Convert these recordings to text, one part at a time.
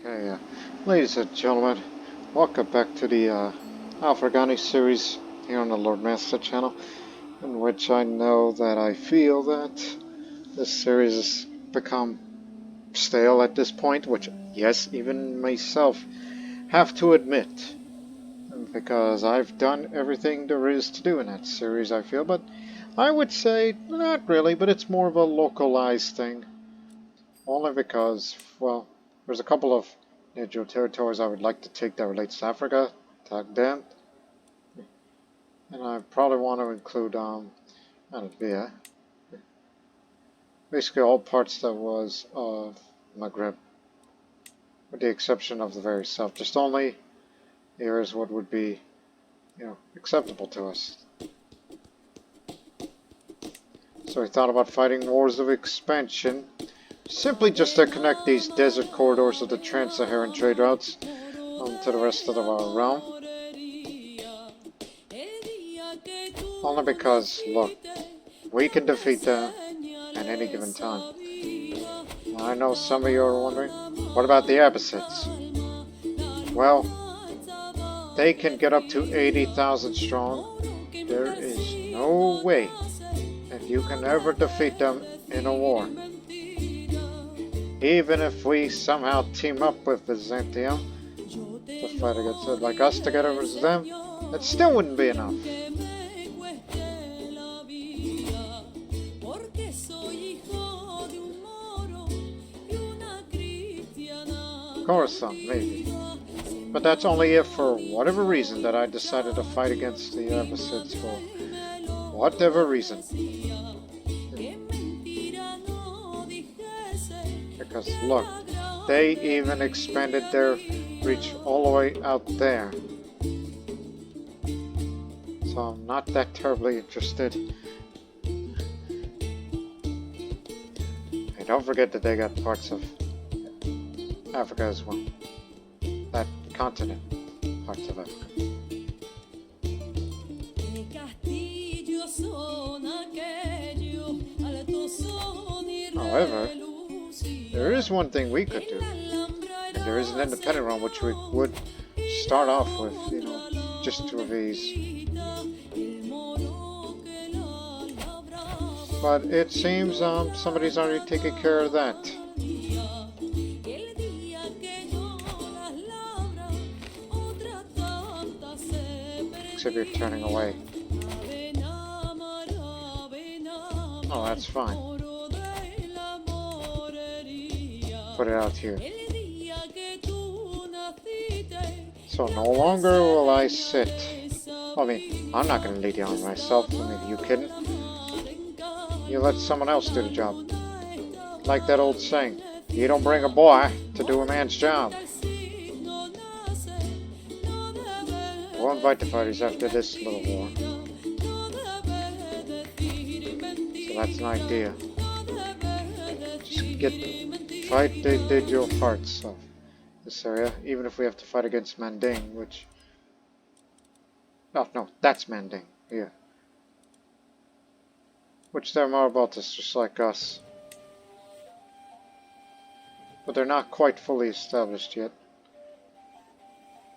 Okay, ladies and gentlemen, welcome back to the Al-Farghani series here on the Lord Master channel, in which I know that I feel that this series has become stale at this point, which, yes, even myself have to admit, because I've done everything there is to do in that series, I feel, but I would say not really, but it's more of a localized thing, only because, well, there's a couple of Negro territories I would like to take that relates to Africa, tag them, and I probably want to include Albania, basically all parts that was of Maghreb, with the exception of the very south, just only areas what would be, acceptable to us. So we thought about fighting wars of expansion, simply just to connect these desert corridors of the Trans-Saharan Trade Routes to the rest of our realm. Only because, look, we can defeat them at any given time. I know some of you are wondering, what about the Abbasids? Well, they can get up to 80,000 strong. There is no way that you can ever defeat them in a war. Even if we somehow team up with Byzantium to fight against it, like us together versus them, that still wouldn't be enough. Coruscant, maybe. But that's only if, for whatever reason, that I decided to fight against the Abbasids for whatever reason. Because look, they even expanded their reach all the way out there. So I'm not that terribly interested. And don't forget that they got parts of Africa as well. That continent, parts of Africa. However, there is one thing we could do, and there is an independent realm which we would start off with, just to evase. But it seems somebody's already taken care of that. Except you're turning away. Oh, that's fine. Put it out here. So no longer will I sit. I'm not going to lead you on myself. Are you kidding? You let someone else do the job. Like that old saying, you don't bring a boy to do a man's job. We'll invite the parties after this little war. So that's an idea. Just fight the individual parts of this area, even if we have to fight against Manding, which... No, that's Manding, here. Which they're Marabotas, just like us. But they're not quite fully established yet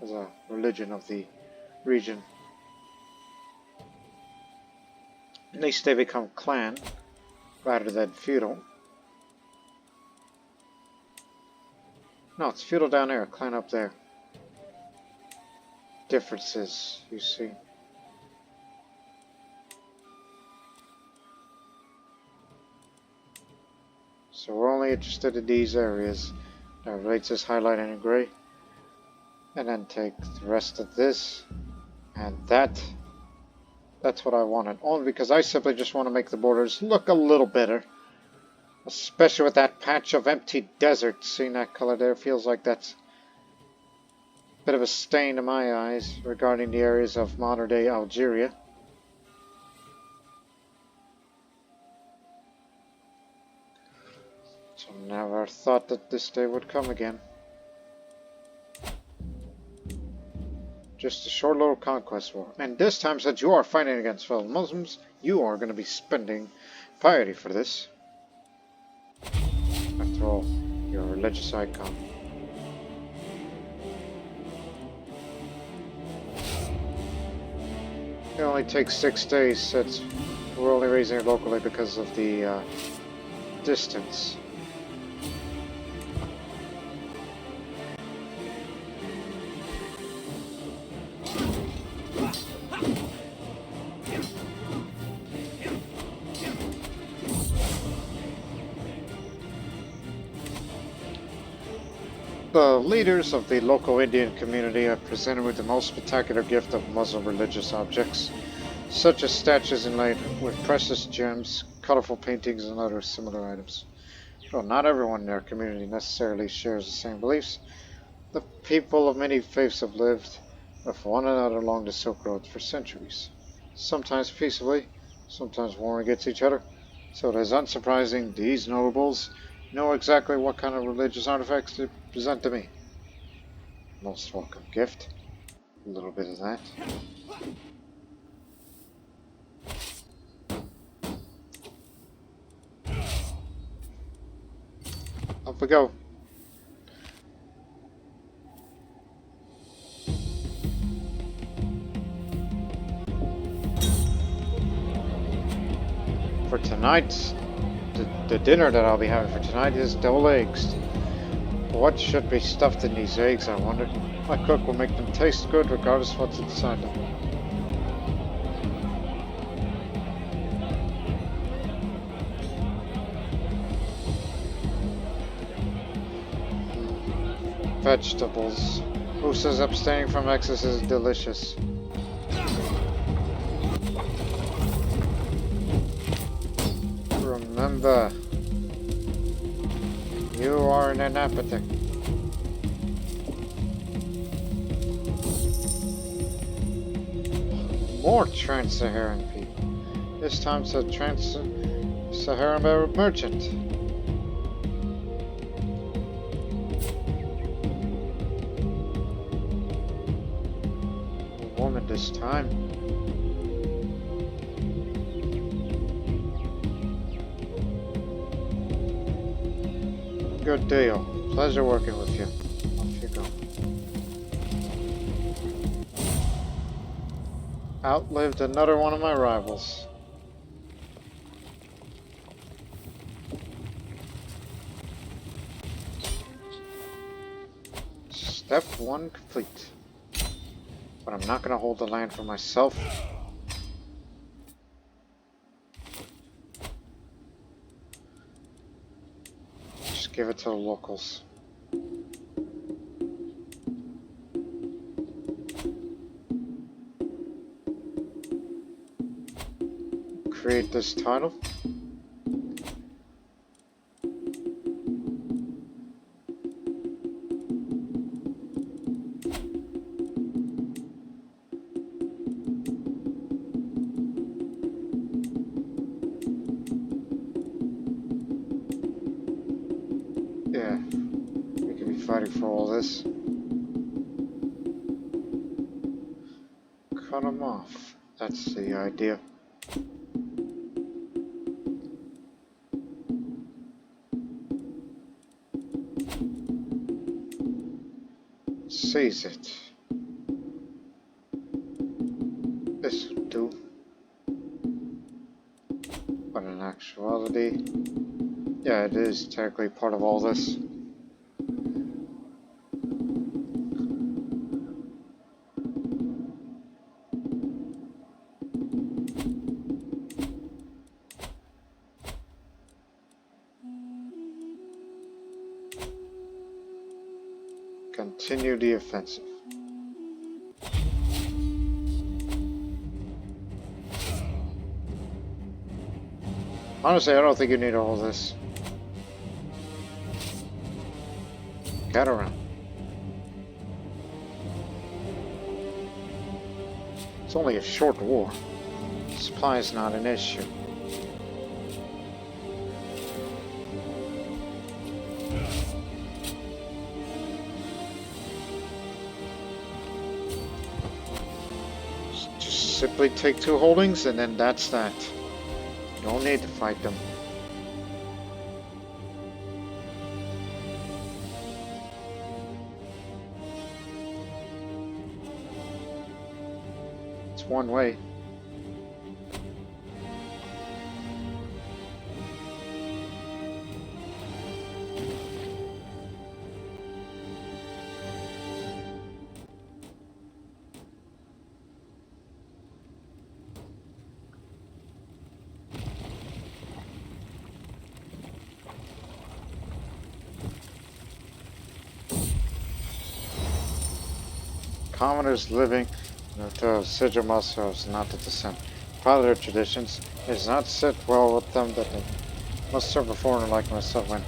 as a religion of the region. At least they become clan rather than feudal. No, it's feudal down there, clan up there. Differences, you see. So we're only interested in these areas. That relates as highlighted in gray. And then take the rest of this and that. That's what I wanted. Only because I simply just want to make the borders look a little better. Especially with that patch of empty desert. Seeing that color there feels like that's a bit of a stain in my eyes regarding the areas of modern day Algeria. So never thought that this day would come again. Just a short little conquest war. And this time, since you are fighting against fellow Muslims, you are going to be spending piety for this. After all, you're a religious icon. It only takes 6 days. We're only raising it locally because of the distance. The leaders of the local Indian community are presented with the most spectacular gift of Muslim religious objects, such as statues inlaid with precious gems, colorful paintings, and other similar items. Though not everyone in their community necessarily shares the same beliefs, the people of many faiths have lived with one another along the Silk Road for centuries, sometimes peaceably, sometimes warring against each other. So it is unsurprising these notables know exactly what kind of religious artifacts to present to me. Most welcome gift. A little bit of that. Up we go. For tonight, the dinner that I'll be having for tonight is double eggs. What should be stuffed in these eggs, I wonder? My cook will make them taste good regardless of what's inside them. Vegetables. Who says abstaining from excess is delicious? Remember, you are an appetite. More Trans-Saharan people. This time it's a Trans-Saharan merchant. A woman this time. Good deal. Pleasure working with you. Off you go. Outlived another one of my rivals. Step 1 complete. But I'm not going to hold the land for myself. Just give it to the locals. Create this title. Yeah, we could be fighting for all this. Cut them off. That's the idea. Seize it. This would do. But in actuality, yeah, it is technically part of all this. Continue the offensive. Honestly, I don't think you need all this. Get around. It's only a short war. Supply is not an issue. Just simply take 2 holdings and then that's that. You don't need to fight them. It's one way. commoners living in the Sigilmasa is not the descent. Part of their traditions, it does not sit well with them that they must serve a foreigner like myself when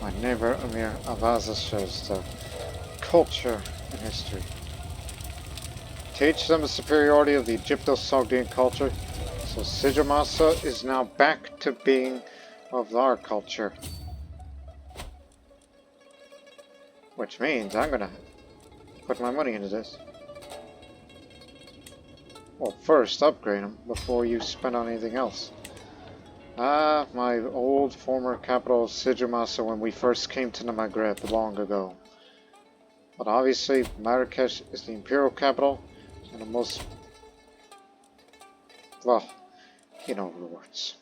my neighbor Amir Avaza shares the culture and history. Teach them the superiority of the Egypto-Sogdian culture, so Sigilmasa is now back to being of our culture. Which means I'm gonna put my money into this. Well, first upgrade them before you spend on anything else. Ah, my old former capital Sigilmasa when we first came to the Maghreb long ago. But obviously Marrakesh is the imperial capital and the most, well, you know the words.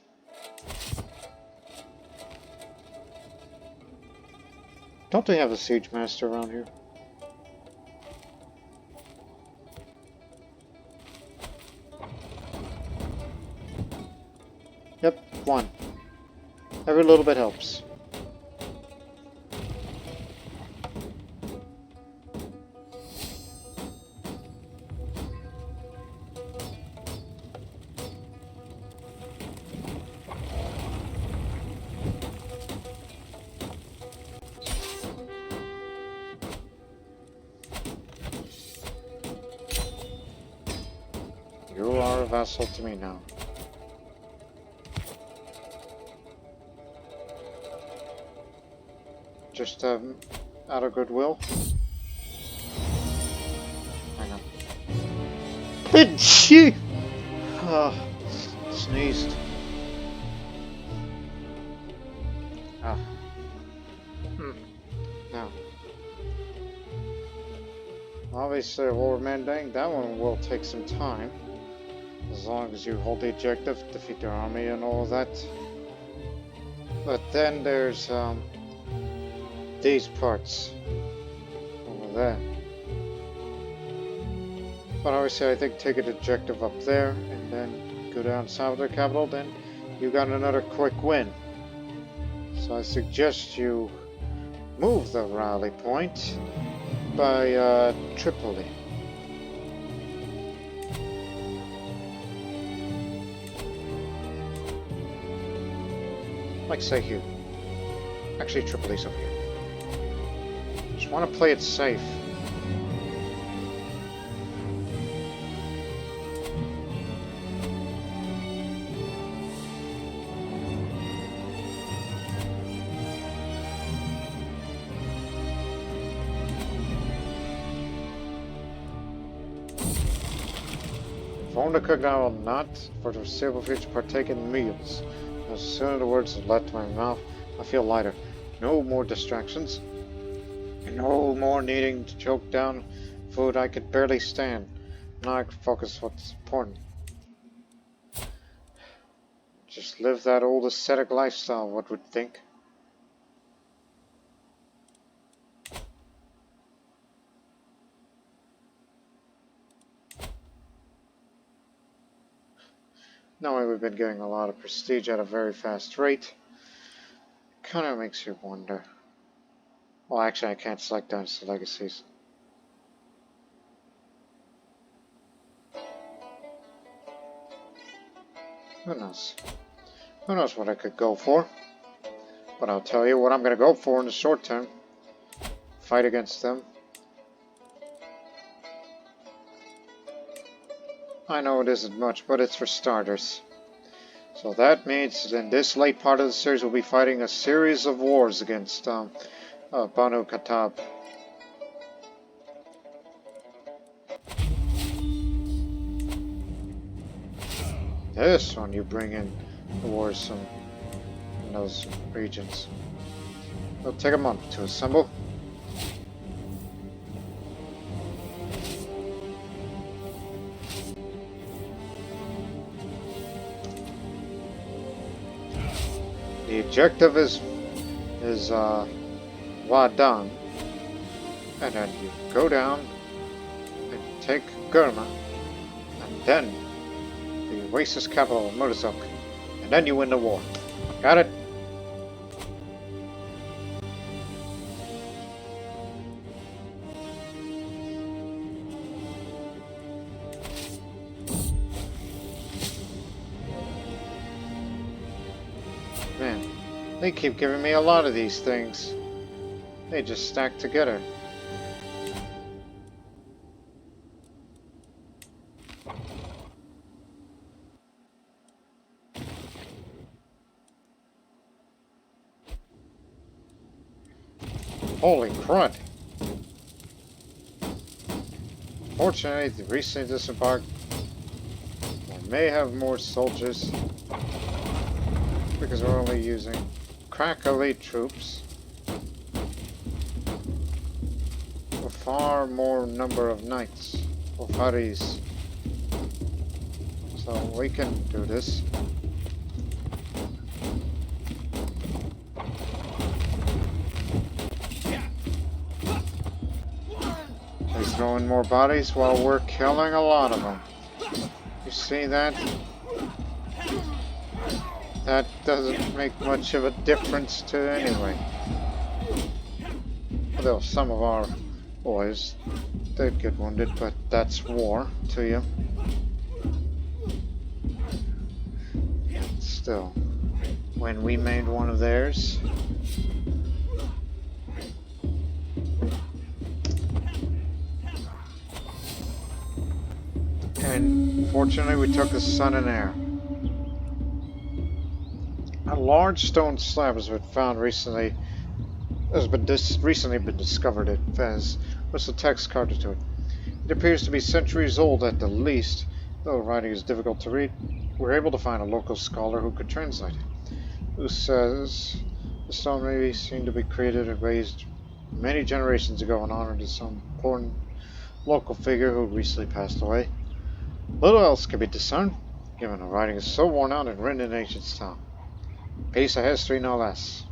Don't they have a siege master around here? Yep, one. Every little bit helps. You are a vassal to me now. Just out of goodwill. Hang on. Bitchy! Sneezed. Ah. Now. Obviously, Lord Mandang, that one will take some time. As long as you hold the objective, defeat their army and all of that. But then there's, these parts over there. But obviously I think take an objective up there and then go down south of the capital, then you got another quick win. So I suggest you move the rally point by Tripoli. Like say here. Actually Tripoli's up here. Just want to play it safe. Inform the cook I will not, for the foreseeable future, partake in meals. As soon as the words have left my mouth, I feel lighter. No more distractions. No more needing to choke down food I could barely stand. Now I can focus on what's important. Just live that old ascetic lifestyle, one would think. Knowing we've been getting a lot of prestige at a very fast rate, kind of makes you wonder. Well, actually, I can't select Dynasty Legacies. Who knows? Who knows what I could go for? But I'll tell you what I'm going to go for in the short term. Fight against them. I know it isn't much, but it's for starters. So that means in this late part of the series we'll be fighting a series of wars against Banu Khattab. This one you bring in the wars in those regions. It'll take a month to assemble. The objective is Wadan, and then you go down and take Gurma, and then the Oasis capital, Murtazuk, and then you win the war. Got it? They keep giving me a lot of these things. They just stack together. Holy crud! Fortunately, the recently disembarked may have more soldiers because we're only using crack elite troops. A far more number of knights or faris. So we can do this. He's throwing more bodies while we're killing a lot of them. You see that? That doesn't make much of a difference to anyway. Although some of our boys did get wounded, but that's war to you. And still, when we made one of theirs, and fortunately we took the sun and air. A large stone slab has been found recently. Recently been discovered. It has what's the text carved to it. It appears to be centuries old at the least. Though writing is difficult to read, we're able to find a local scholar who could translate it. Who says the stone may be seen to be created and raised many generations ago in honor to some important local figure who recently passed away. Little else can be discerned, given the writing is so worn out and written in ancient style. Piece of history, no less.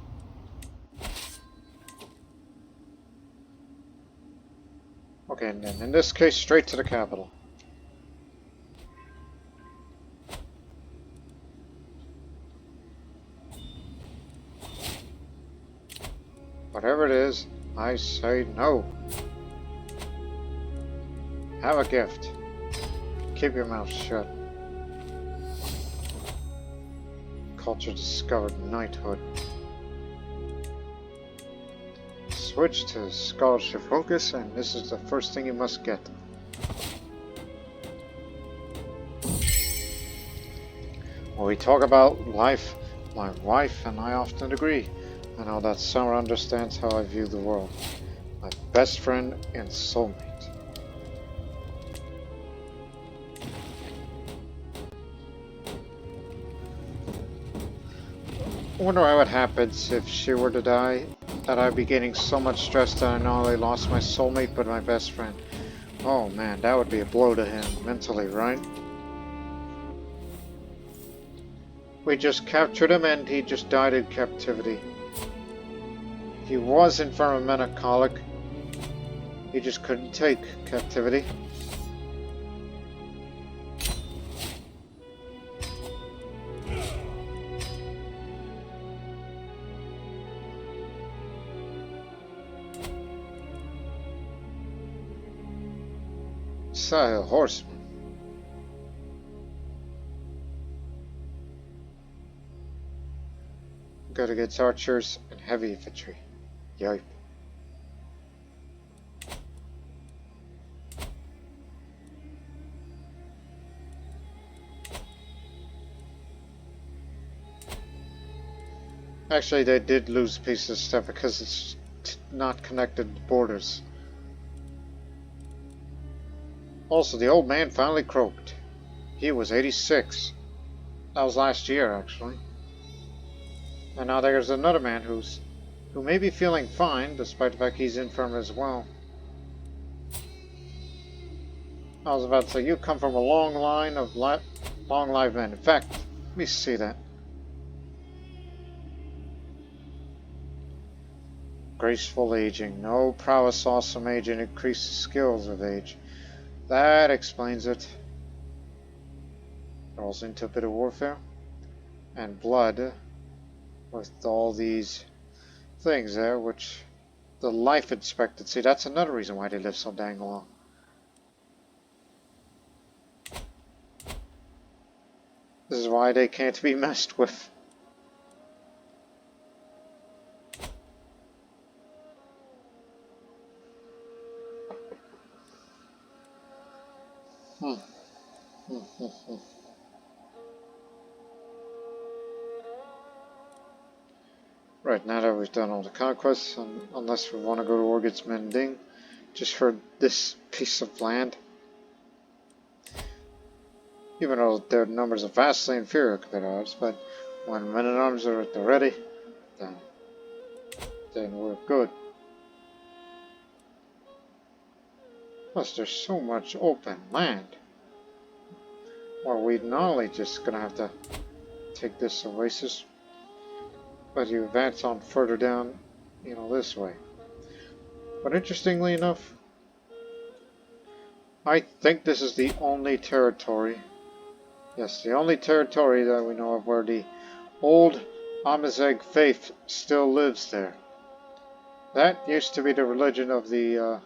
Okay, and then in this case, straight to the capital. Whatever it is, I say no. Have a gift. Keep your mouth shut. Culture discovered knighthood. Switch to scholarship focus, and this is the first thing you must get. When we talk about life, my wife and I often agree. I know that Summer understands how I view the world. My best friend and soulmate. I wonder what happens if she were to die, that I'd be getting so much stress that I not only lost my soulmate, but my best friend. Oh man, that would be a blow to him, mentally, right? We just captured him and he just died in captivity. He was infirm and melancholic. He just couldn't take captivity. A horseman. Good against archers and heavy infantry. Yipe. Actually, they did lose pieces of stuff because it's not connected to borders. Also, the old man finally croaked. He was 86. That was last year, actually. And now there's another man who may be feeling fine, despite the fact he's infirm as well. I was about to say, you come from a long line of long-lived men. In fact, let me see that. Graceful aging. No prowess, awesome age, and increased skills of age. That explains it. Rolls into a bit of warfare. And blood. With all these things there, which the life expectancy, that's another reason why they live so dang long. This is why they can't be messed with. Hmm. Hmm. Hmm. Hmm. Right, now that we've done all the conquests, unless we want to go towards Mending, just for this piece of land, even though their numbers are vastly inferior compared to ours, but when men-at-arms are at the ready, then, we're good. Plus, there's so much open land. Well, we're not only just gonna have to take this oasis, but you advance on further down, this way. But interestingly enough, I think this is the only territory, yes, the only territory that we know of where the old Amazigh faith still lives there. That used to be the religion of the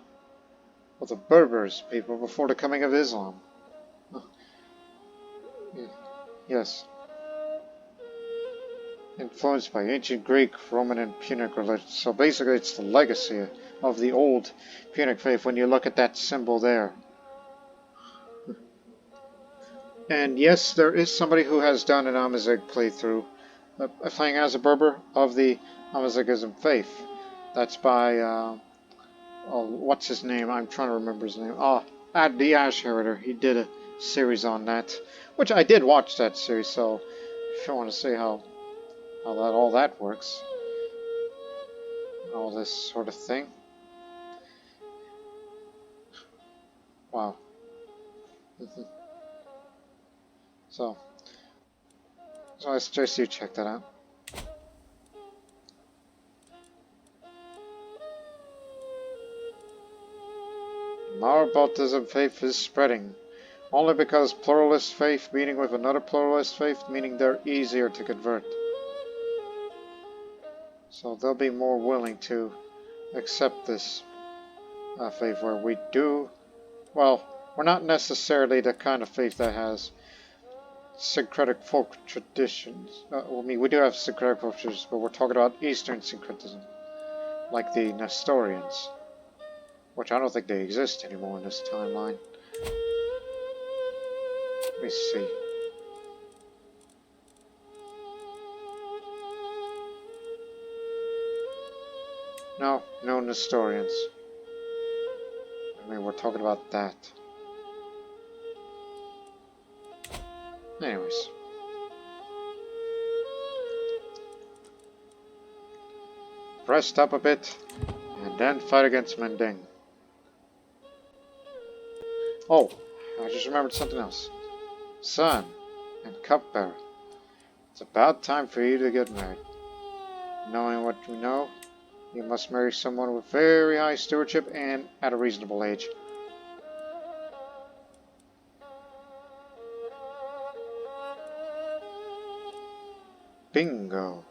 Berbers people before the coming of Islam. Yes. Influenced by ancient Greek, Roman, and Punic religion. So basically it's the legacy of the old Punic faith when you look at that symbol there. And yes, there is somebody who has done an Amazigh playthrough, playing as a Berber of the Amazighism faith. That's by, what's his name? I'm trying to remember his name. The Ash Heriter. He did a series on that, which I did watch that series, so if you want to see how all that works, all this sort of thing. Wow. So I suggest you check that out. Maraboutism faith is spreading, only because pluralist faith meeting with another pluralist faith, meaning they're easier to convert. So they'll be more willing to accept this faith where we do, well, we're not necessarily the kind of faith that has syncretic folk traditions. We do have syncretic folk traditions, but we're talking about Eastern syncretism, like the Nestorians, which I don't think they exist anymore in this timeline. Let me see. No Nestorians. We're talking about that. Anyways. Rest up a bit, and then fight against Mending. Oh, I just remembered something else. Son and cupbearer, it's about time for you to get married. Knowing what you know, you must marry someone with very high stewardship and at a reasonable age. Bingo.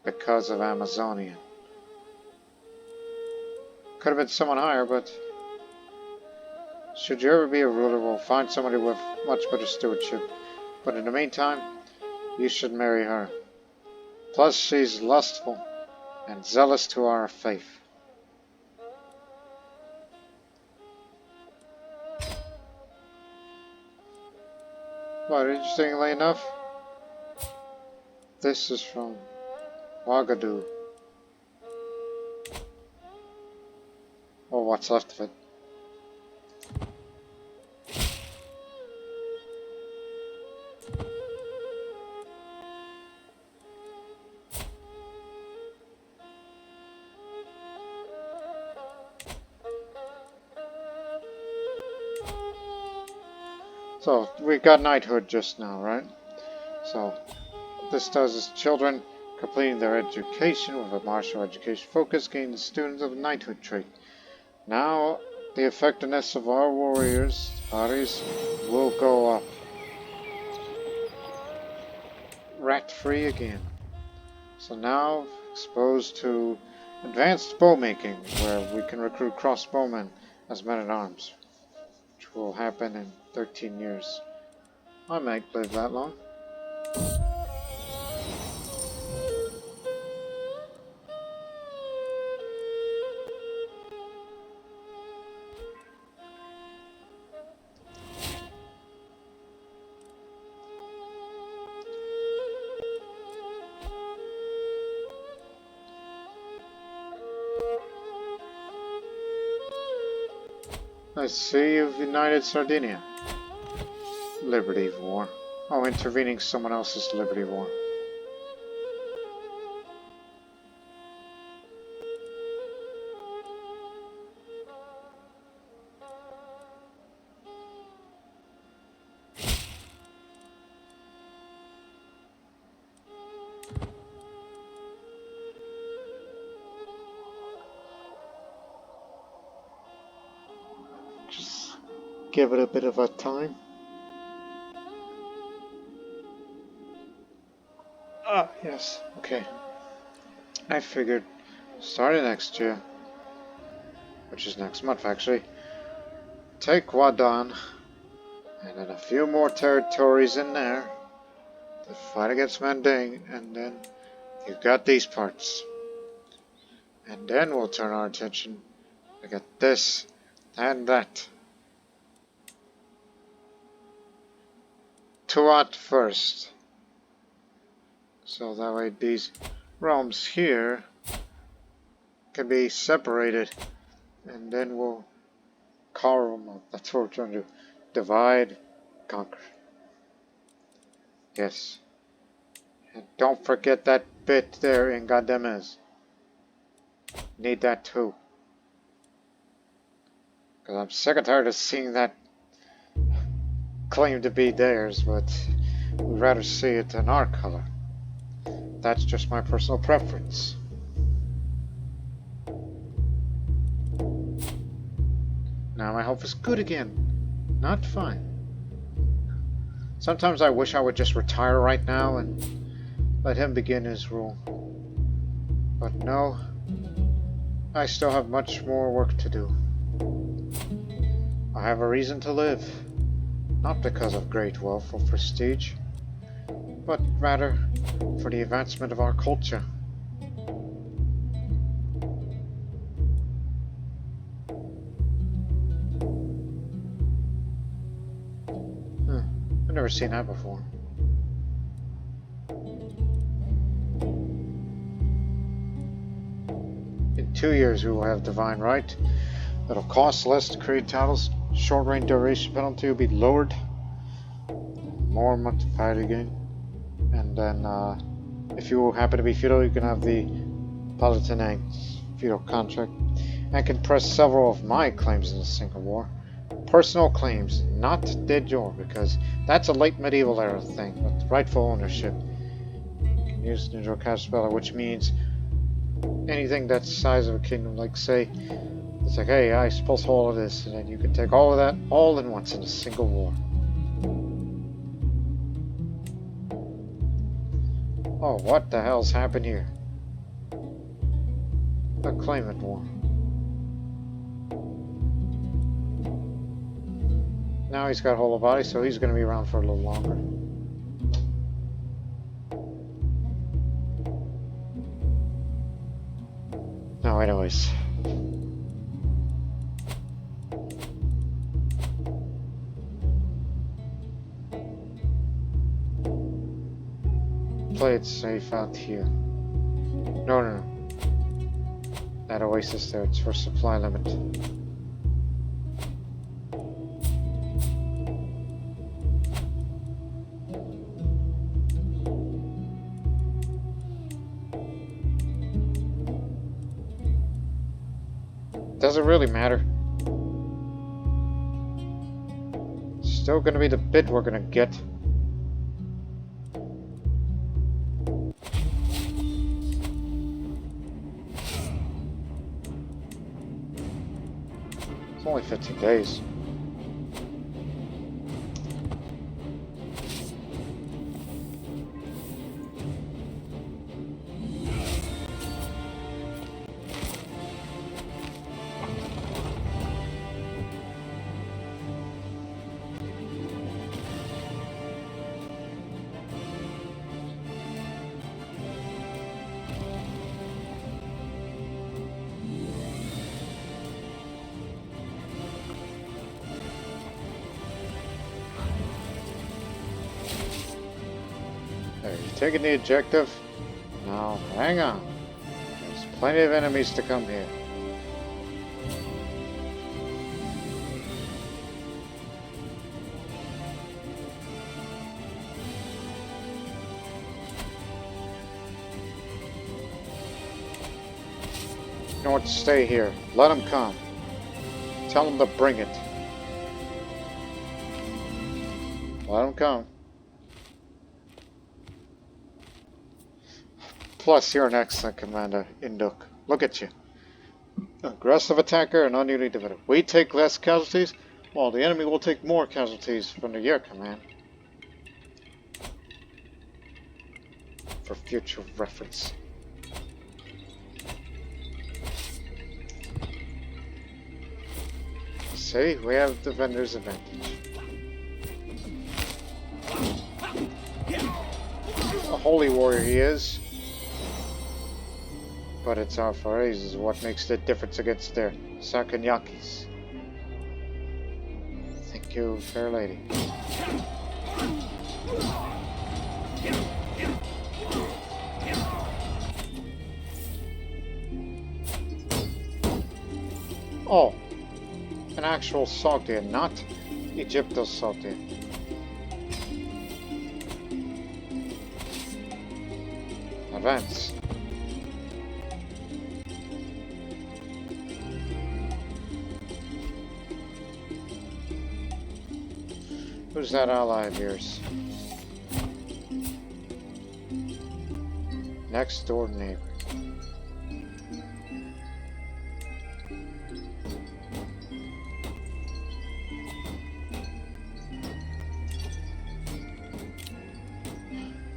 Because of Amazonian. Could have been someone higher, but should you ever be a ruler, we'll find somebody with much better stewardship. But in the meantime, you should marry her. Plus, she's lustful and zealous to our faith. But interestingly enough, this is from Ouagadougou. Or what's left of it. So, we got knighthood just now, right? So, this does is children completing their education with a martial education focus gain the students of knighthood trait. Now, the effectiveness of our warriors' bodies will go up. Rat-free again. So now, exposed to advanced bowmaking, where we can recruit crossbowmen as men-at-arms, which will happen in 13 years. I might live that long. I see you've united Sardinia. Liberty War. Oh, intervening someone else's Liberty War. Just give it a bit of a time. Ah, yes, okay. I figured starting next year, which is next month actually, take Wadon and then a few more territories in there to fight against Manding, and then you've got these parts. And then we'll turn our attention to get this and that. Tuat first. So that way these realms here can be separated, and then we'll carve them up. That's what we're trying to do. Divide, conquer. Yes. And don't forget that bit there in Gademez. Need that too. Because I'm sick and tired of seeing that claim to be theirs, but we'd rather see it in our color. That's just my personal preference. Now my health is good again. Not fine. Sometimes I wish I would just retire right now and let him begin his rule. But no, I still have much more work to do. I have a reason to live. Not because of great wealth or prestige, but rather for the advancement of our culture. I've never seen that before. In 2 years we will have divine right. It'll cost less to create titles. Short range duration penalty will be lowered. More multiplied again. And then if you happen to be feudal, you can have the Palatinate feudal contract. I can press several of my claims in a single war. Personal claims, not de jure, because that's a late medieval era thing with rightful ownership. You can use neutral cash speller, which means anything that's the size of a kingdom, like say, it's like, hey, I suppose all of this, and then you can take all of that all in once in a single war. Oh, what the hell's happened here? The Claimant War. Now he's got Hollow Body, so he's going to be around for a little longer. No, anyways. Play it safe out here. No. That oasis there, it's for supply limit. Doesn't really matter. Still gonna be the bit we're gonna get. It's only 15 days. Are you taking the objective? No, hang on. There's plenty of enemies to come here. know what? Stay here. Let them come. Tell them to bring it. Let them come. Plus, you're an excellent commander, Induk. Look at you. Aggressive attacker and unduly defender. We take less casualties, while the enemy will take more casualties under your command. For future reference. See, we have defender's advantage. A holy warrior he is. But it's Al-Farghani is what makes the difference against their Sarkanyakis. Thank you, fair lady. Oh, an actual Sogdia, not Egypto's Sogdia. Advance. Who's that ally of yours? Next door neighbor.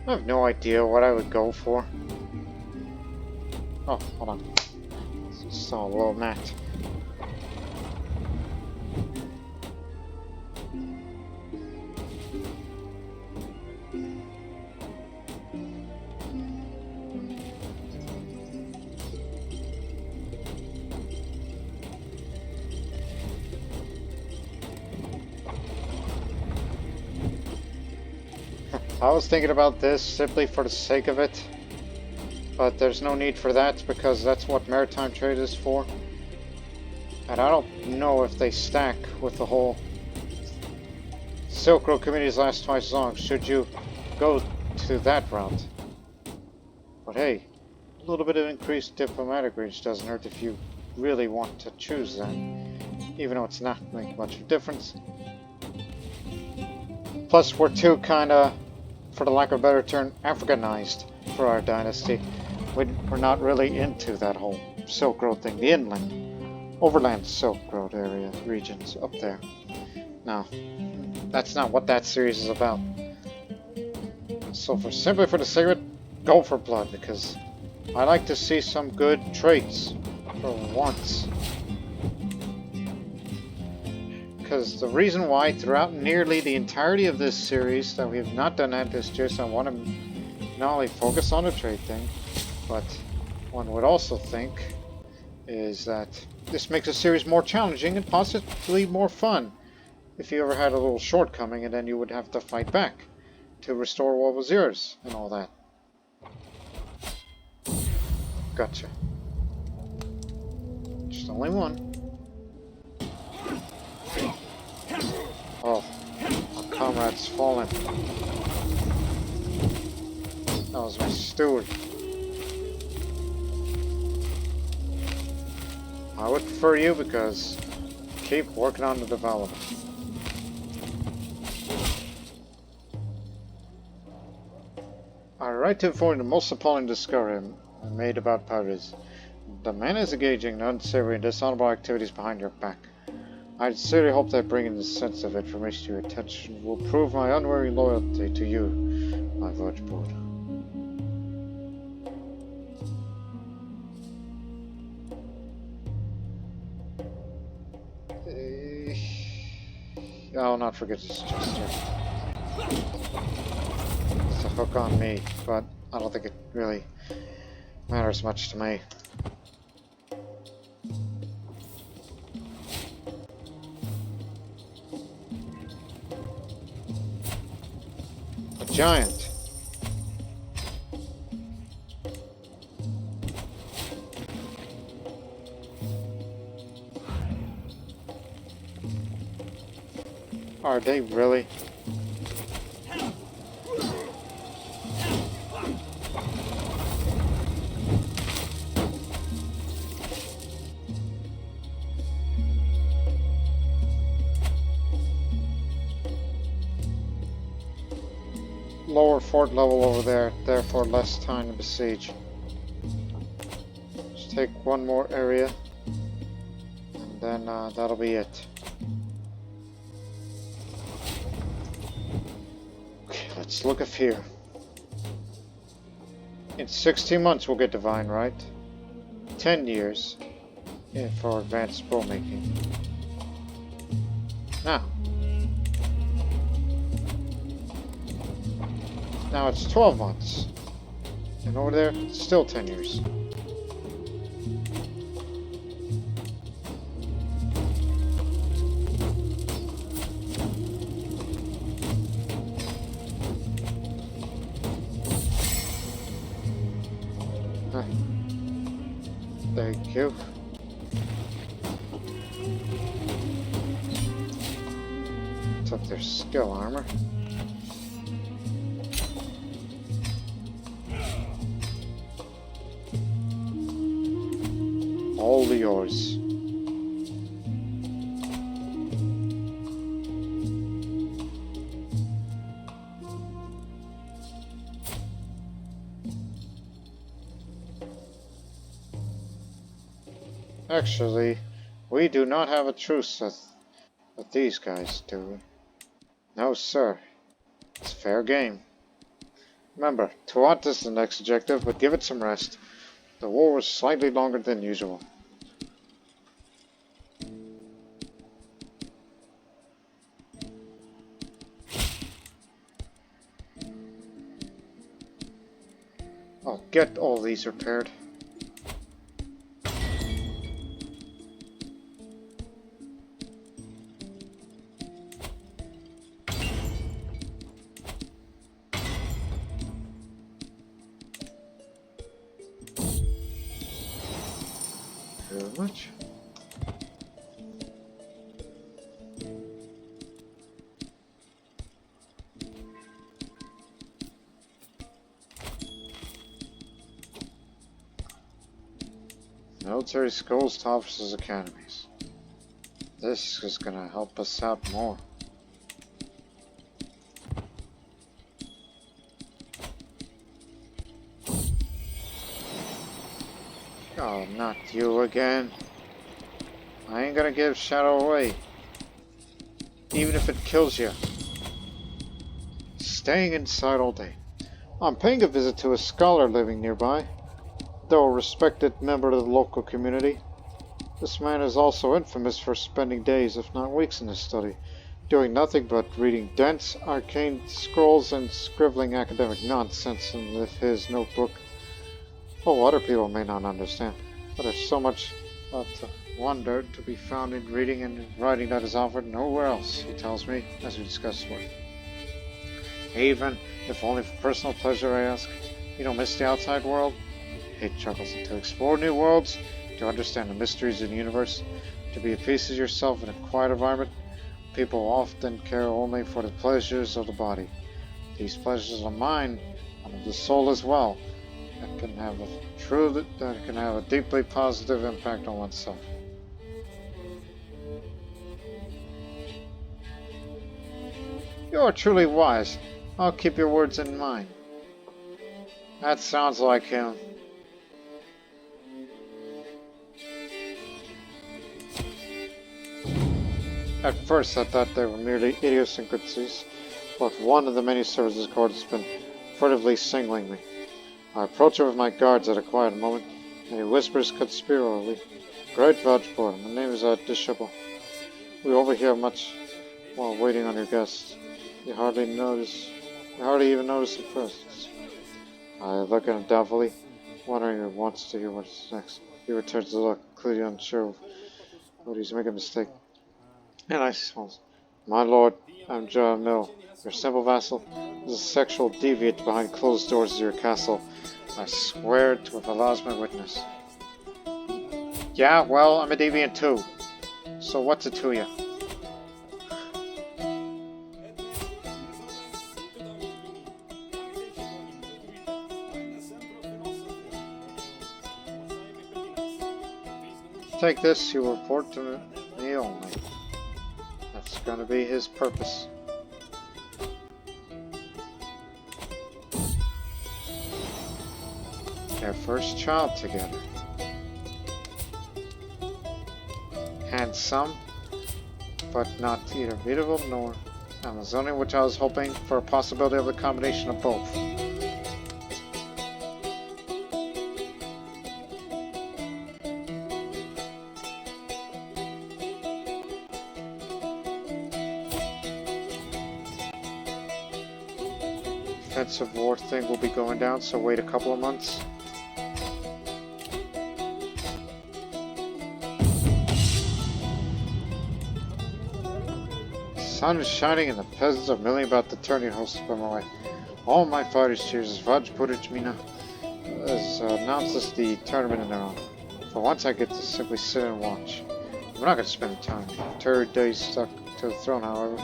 I have no idea what I would go for. Oh, hold on. Saw a little mat. I was thinking about this simply for the sake of it, but there's no need for that because that's what maritime trade is for. And I don't know if they stack with the whole Silk Road communities last twice as long should you go to that route. But hey, a little bit of increased diplomatic reach doesn't hurt if you really want to choose that, even though it's not making much of a difference. Plus, we're too kinda, for the lack of a better term, Africanized for our dynasty. We're not really into that whole Silk Road thing, the inland, overland Silk Road area, regions up there. No, that's not what that series is about. So simply for the sake of it, go for blood, because I like to see some good traits for once. Because the reason why throughout nearly the entirety of this series that we have not done that is just I want to not only focus on the trade thing, but one would also think is that this makes the series more challenging and possibly more fun if you ever had a little shortcoming and then you would have to fight back to restore what was yours and all that. Gotcha. Just only one. Oh, my comrade's fallen. That was my steward. I would prefer you because keep working on the development. I write to inform you the most appalling discovery I made about Paris. The man is engaging in unsavory and dishonorable activities behind your back. I sincerely hope that bringing this sensitive information to your attention will prove my unwavering loyalty to you, my Vağpūryā. I'll not forget this gesture. It's a hook on me, but I don't think it really matters much to me. Giant. Are they really? lower fort level over there, therefore less time to besiege. Just take one more area, and then that'll be it. Okay, let's look up here. In 16 months we'll get divine, right? 10 years for advanced bow making. Now it's 12 months. And over there, it's still 10 years. Thank you. Took their skill armor. All yours. Actually, we do not have a truce with these guys, do we? No, sir. It's fair game. Remember, Tawant is the next objective, but give it some rest. The war was slightly longer than usual. I'll get all these repaired. Very much. Military schools to officers' academies. This is gonna help us out more. Oh, not you again. I ain't gonna give Shadow away. Even if it kills you. Staying inside all day. I'm paying a visit to a scholar living nearby. Though a respected member of the local community, this man is also infamous for spending days, if not weeks, in his study, doing nothing but reading dense, arcane scrolls and scribbling academic nonsense in his notebook. Oh, other people may not understand, but there's so much wonder to be found in reading and writing that is offered nowhere else, he tells me, as we discuss work. Even if only for personal pleasure, I ask. You don't miss the outside world? He chuckles. To explore new worlds, to understand the mysteries of the universe, to be at peace with yourself in a quiet environment. People often care only for the pleasures of the body. These pleasures are mine, and of the soul as well. That can have a deeply positive impact on oneself. You are truly wise. I'll keep your words in mind. That sounds like him. At first I thought they were merely idiosyncrasies, but one of the many services corps has been furtively singling me. I approach him with my guards at a quiet moment, and he whispers conspiratorially, "Great vouch for him. My name is Disciple. We overhear much while waiting on your guests. You hardly even notice at first." I look at him doubtfully, wondering if he wants to hear what's next. He returns the look, clearly unsure of what he's making a mistake. And I suppose, "My lord, I'm Jure Mill, your simple vassal. There's a sexual deviant behind closed doors of your castle. I swear to have lost my witness." "Yeah, well, I'm a deviant too. So what's it to you?" "Take this, you report to me only." That's gonna be his purpose. their first child together. Handsome, but not either beautiful nor Amazonian, which I was hoping for a possibility of the combination of both. Defensive war thing will be going down, so wait a couple of months. The sun is shining and the peasants are milling about the turning host to put my way. All my fighters cheers as Vağpūryā has announced the tournament in their honor. For once I get to simply sit and watch. I'm not going to spend time. Turd days stuck to the throne, however.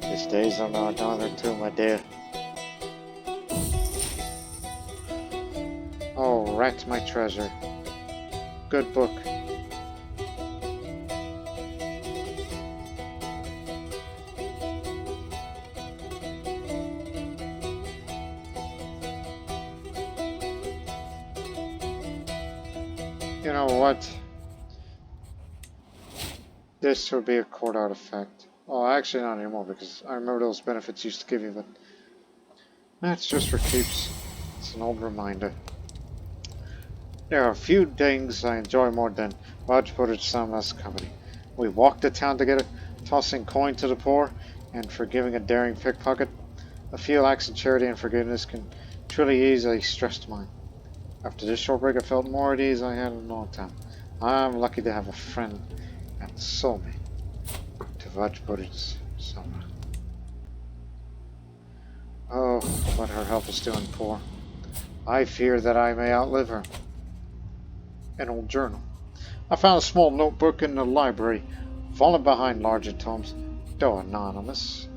These days are not another too, my dear. Oh, rat my treasure. Good book. You know what? This would be a court artifact. Oh, actually not anymore, because I remember those benefits used to give you, but that's just for keeps. It's an old reminder. There are a few things I enjoy more than Vağpūryā's company. We walk the town together, tossing coin to the poor, and forgiving a daring pickpocket. A few acts of charity and forgiveness can truly ease a stressed mind. After this short break, I felt more at ease I had in a long time. I'm lucky to have a friend and soulmate to Vağpūryā's summer. Oh, but her health is still poor. I fear that I may outlive her. An old journal. I found a small notebook in the library, fallen behind larger tomes, though anonymous.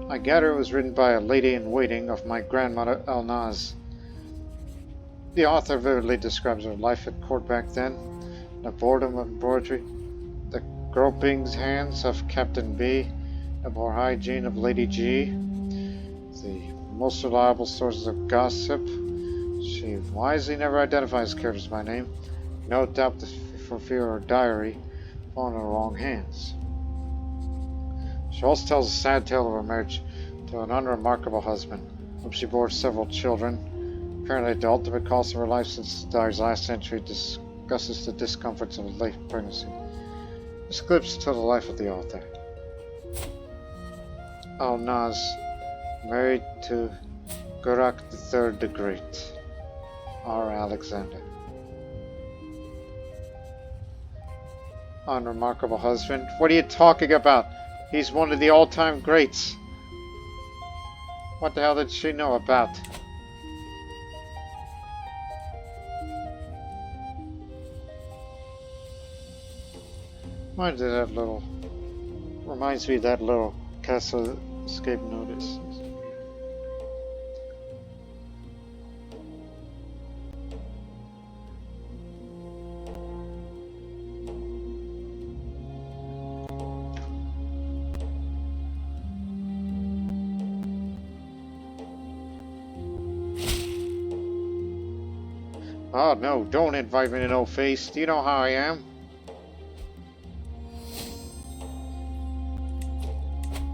I gather it was written by a lady-in-waiting of my grandmother Elnaz. The author vividly describes her life at court back then, the boredom of embroidery, the groping hands of Captain B, the poor hygiene of Lady G, the most reliable sources of gossip. She wisely never identifies characters by name, no doubt for fear her diary falling in the wrong hands. She also tells a sad tale of her marriage to an unremarkable husband, whom she bore several children. Apparently, the ultimate cost of her life since the diary's last entry discusses the discomforts of a late pregnancy. This clips to the life of the author. Al-Naz, married to Gurak III the Great, R. Alexander. Unremarkable husband? What are you talking about? He's one of the all-time greats. What the hell did she know about? Reminds me of that little castle escape notice. Oh no, don't invite me to no feast. Do you know how I am?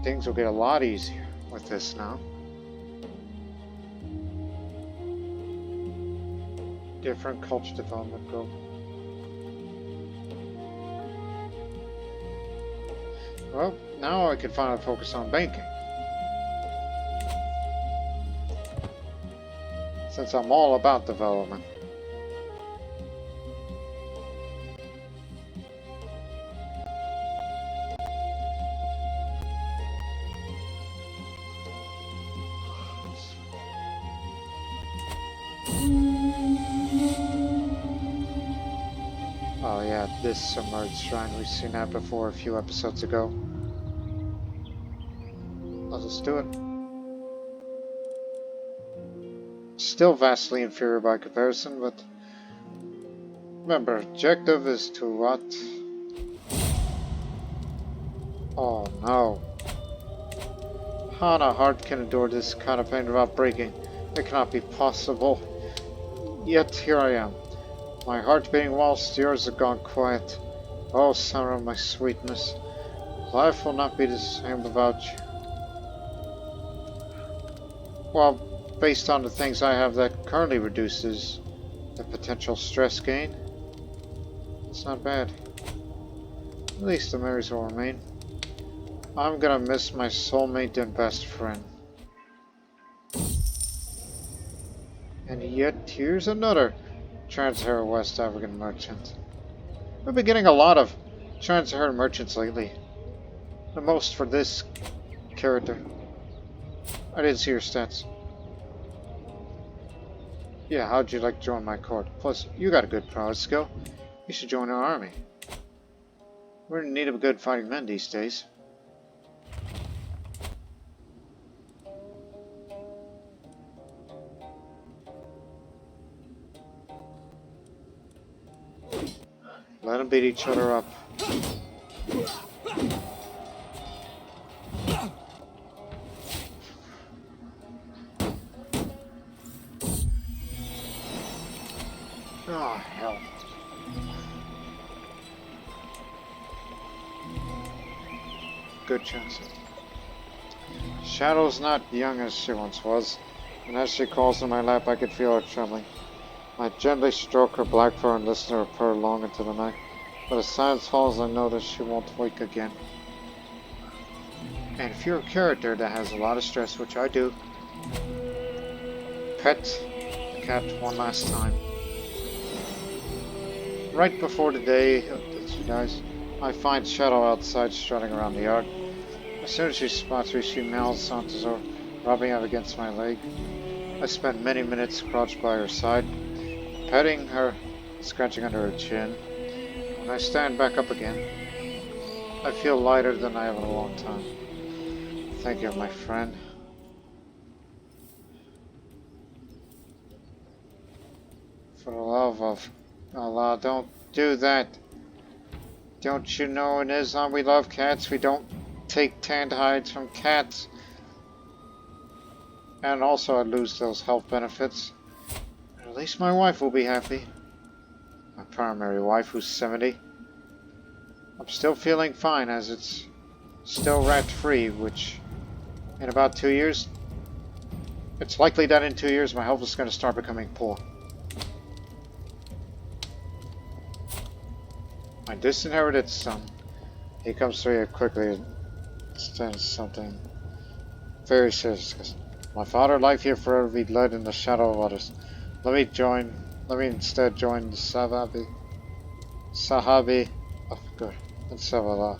Things will get a lot easier with this now. Different culture development goal. Well, now I can finally focus on banking. Since I'm all about development. Oh yeah, this submerged shrine, we've seen that before a few episodes ago. Let's do it. Still vastly inferior by comparison, but remember, objective is to what? Oh no. How the heart can endure this kind of pain without breaking? It cannot be possible. Yet here I am. My heart beating whilst yours have gone quiet. Oh, sorrow, my sweetness. Life will not be the same without you. Well, based on the things I have, that currently reduces the potential stress gain. It's not bad. At least the memories will remain. I'm gonna miss my soulmate and best friend. And yet, here's another Trans-Saharan West African merchant. We've been getting a lot of Trans-Saharan merchants lately. The most for this character. I didn't see your stats. Yeah, how'd you like to join my court? Plus, you got a good prowess skill. You should join our army. We're in need of good fighting men these days. Let them beat each other up. Oh, hell. Good chance. Shadow's not young as she once was, and as she crawls in my lap I could feel her trembling. I gently stroke her black fur and listen to her purr long into the night, but as silence falls I know that she won't wake again. And if you're a character that has a lot of stress, which I do, pet the cat one last time. Right before the day that she dies, I find Shadow outside strutting around the yard. As soon as she spots me, she meows onto her, rubbing up against my leg. I spend many minutes crouched by her side, petting her, scratching under her chin. When I stand back up again, I feel lighter than I have in a long time. Thank you, my friend. For the love of Allah, don't do that. Don't you know in Islam we love cats? We don't take tanned hides from cats. And also I lose those health benefits. At least my wife will be happy. My primary wife, who's 70. I'm still feeling fine as it's still rat-free, which in about 2 years, it's likely that in 2 years my health is going to start becoming poor. My disinherited son. He comes to me quickly and says something very serious. My father life here forever be led in the shadow of others. Let me instead join the Sahabi of good and Savala.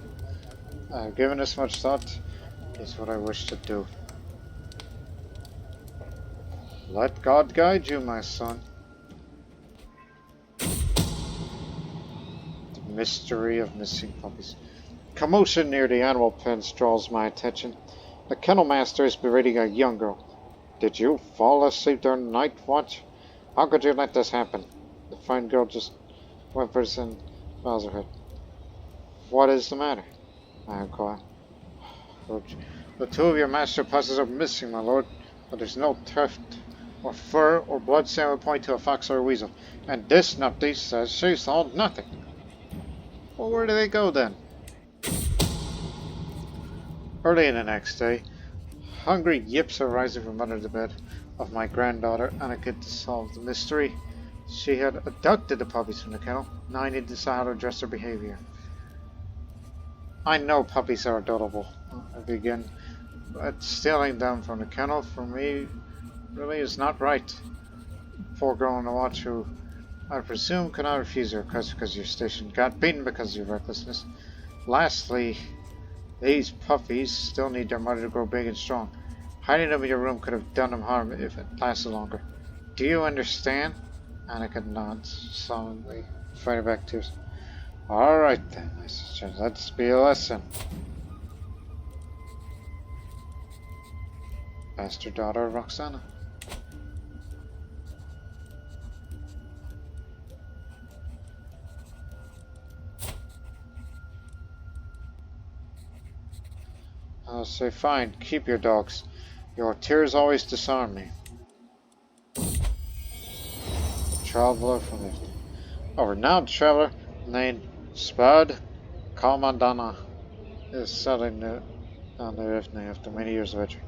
Given this much thought, is what I wish to do. Let God guide you, my son. Mystery of missing puppies. Commotion near the animal pens draws my attention. The kennel master is berating a young girl. Did you fall asleep during the night watch? How could you let this happen? The fine girl just whimpers and bows her head. What is the matter? I inquire. The two of your master pussies are missing, my lord, but there's no tuft or fur or blood stain would point to a fox or a weasel. And this nupty says she saw nothing. Well, where do they go then? Early the next day, hungry yips are rising from under the bed of my granddaughter, and I could solve the mystery. She had abducted the puppies from the kennel. Now I need to decide how to address their behavior. I know puppies are adorable. I begin, but stealing them from the kennel for me really is not right. Poor girl on the watch who I presume cannot refuse your request because your station got beaten because of your recklessness. Lastly, these puppies still need their mother to grow big and strong. Hiding them in your room could have done them harm if it lasted longer. Do you understand? Anakin nods solemnly, fighting back tears. Alright then, I suggest let's be a lesson. Bastard daughter of Roxana. I'll say fine, keep your dogs. Your tears always disarm me. traveler from the a renowned traveler named Spud Kalmandana is settling on the Earth now after many years of entry.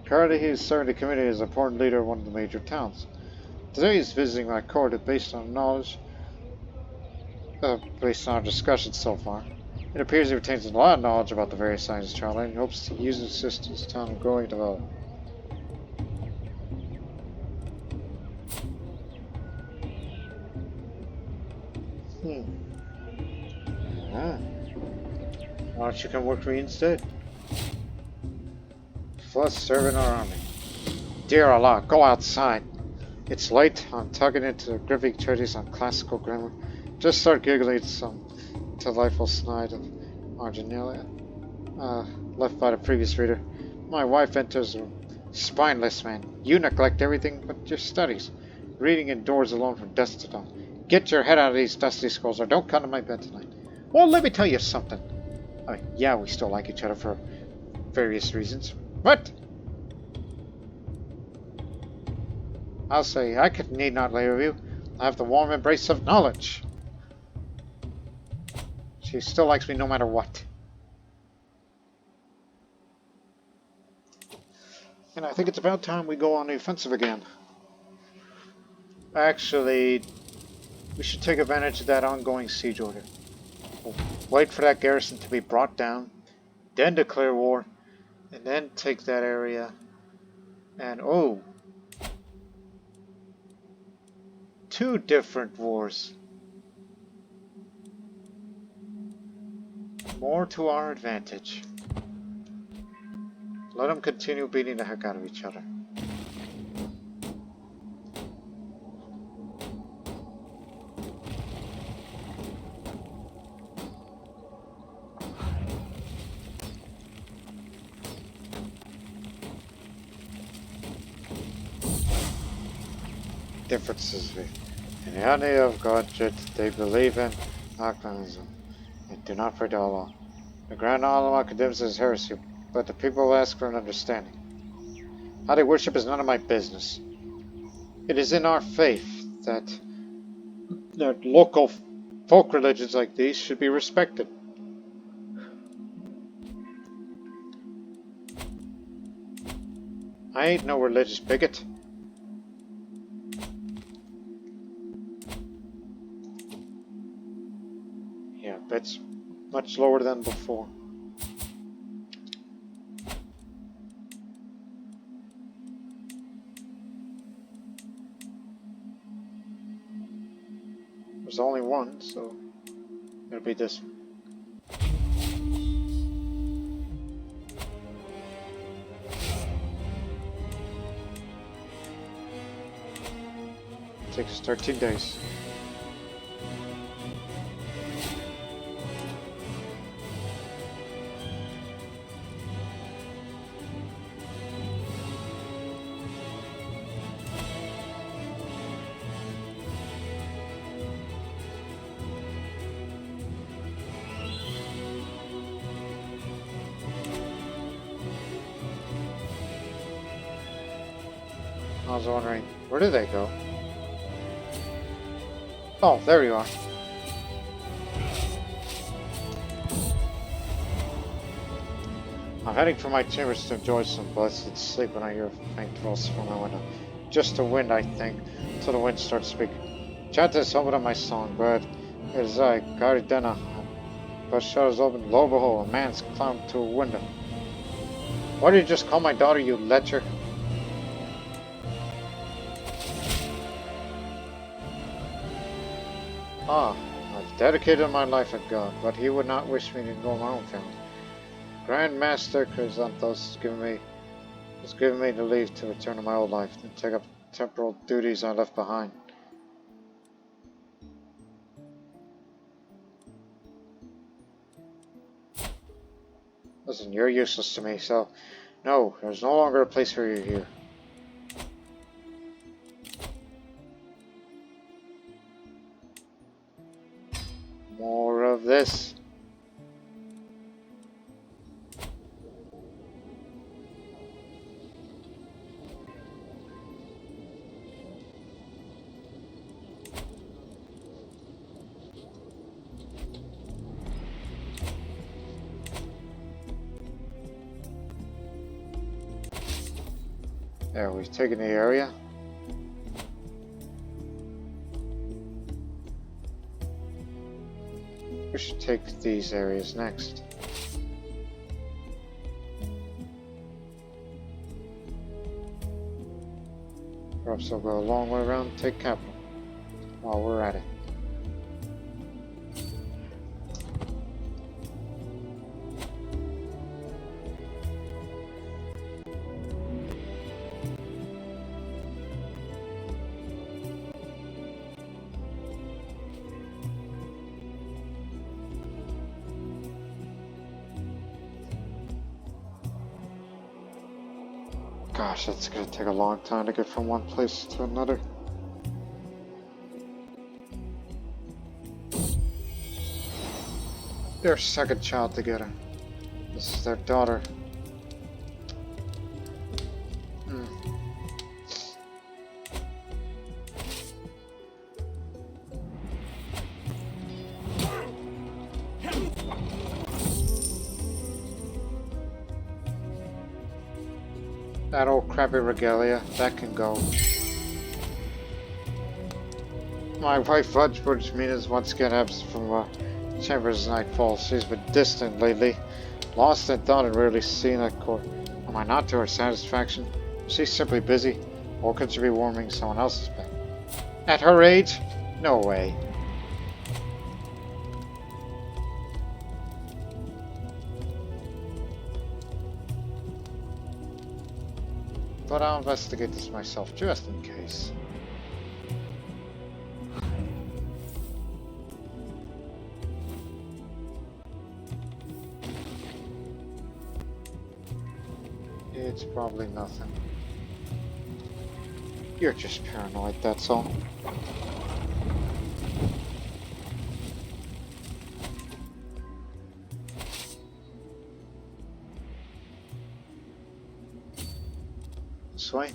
Currently, he is serving the community as a important leader of one of the major towns. Today, he is visiting my court based on based on our discussions so far. It appears he retains a lot of knowledge about the various sciences of travel and he hopes to use his assist his town in growing development. Why don't you come work for me instead? Plus, serve in our army. Dear Allah, go outside. It's late. I'm tugging into the gripping treatise on classical grammar. Just start giggling at some delightful snide of marginalia left by the previous reader. My wife enters the room. Spineless man. You neglect everything but your studies. Reading indoors alone from dusk to dawn. Get your head out of these dusty scrolls or don't come to my bed tonight. Well, let me tell you something. Yeah, we still like each other for various reasons. What? I'll say, I need not lay with you. I have the warm embrace of knowledge. She still likes me no matter what. And I think it's about time we go on the offensive again. Actually, we should take advantage of that ongoing siege order. We'll wait for that garrison to be brought down, then declare war, and then take that area. And oh, 2 different wars. More to our advantage. Let them continue beating the heck out of each other. Differences in the idea of God, they believe in Akmanism and do not pray to Allah. The Grand Ulama condemns this heresy, but the people ask for an understanding. How they worship is none of my business. It is in our faith that local folk religions like these should be respected. I ain't no religious bigot. Yeah, that's much lower than before. There's only one, so it'll be this one. It takes 13 days. I was wondering, where did they go? Oh, there you are. I'm heading for my chambers to enjoy some blessed sleep when I hear faint voices from my window. Just the wind, I think, till the wind starts speaking. Chant this over to my songbird. It is I, Garidena. But shutters open, lo behold, a man's climbed to a window. Why did you just call my daughter, you lecher? I've dedicated my life to God, but he would not wish me to ignore my own family. Grand Master Chrysanthos has given me the leave to return to my old life and take up temporal duties I left behind. Listen, you're useless to me, so no, there's no longer a place for you here. More of this. There, we've taken the area. We should take these areas next. Perhaps we'll go a long way around and take capital while we're at it. Gosh, that's gonna take a long time to get from one place to another. Their second child together. This is their daughter. That old crappy regalia, that can go. My wife Vajpurjmina's once again absent from chambers nightfall. She's been distant lately, lost in thought and rarely seen at court. Am I not to her satisfaction? She's simply busy, or could she be warming someone else's bed? At her age? No way. But I'll investigate this myself, just in case. It's probably nothing. You're just paranoid, that's all. This way.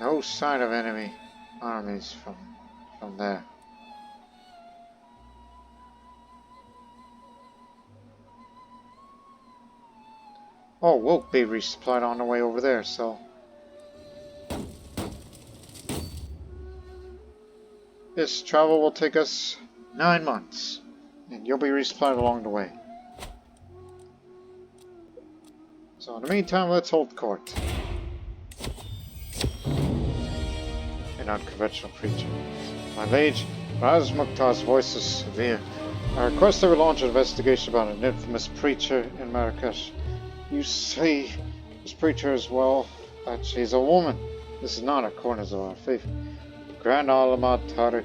No sign of enemy armies from there. Oh, we'll be resupplied on the way over there, so this travel will take us 9 months, and you'll be resupplied along the way. So in the meantime, let's hold court. An unconventional preacher. My liege, Raz Mukhtar's voice is severe. I request that we launch an investigation about an infamous preacher in Marrakesh. You say this preacher as well that she's a woman. This is not according to our faith. Grand Alama Tariq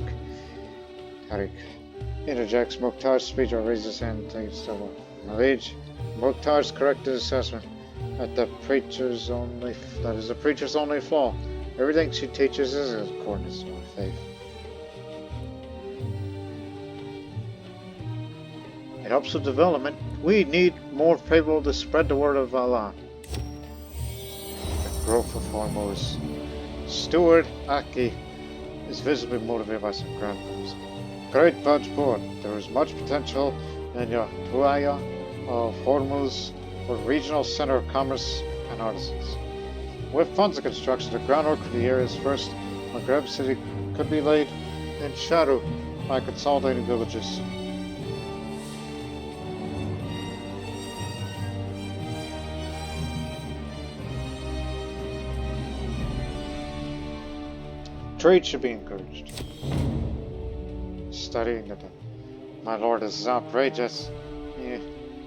interjects Mukhtar's speech or raises his hand and takes the word. My liege, Mukhtar's corrected assessment that the preacher's only flaw. Everything she teaches is according to our faith. It helps with development. We need more people to spread the word of Allah. The growth of Hormuz. Steward Aki is visibly motivated by some grand goals. Great Vajpur, there is much potential in your Tuaya of Hormuz for a regional center of commerce and artisans. With funds of construction, the groundwork for the area's first Maghreb city could be laid in Sharu by consolidating villages. Trade should be encouraged. Studying the my lord, this is outrageous. He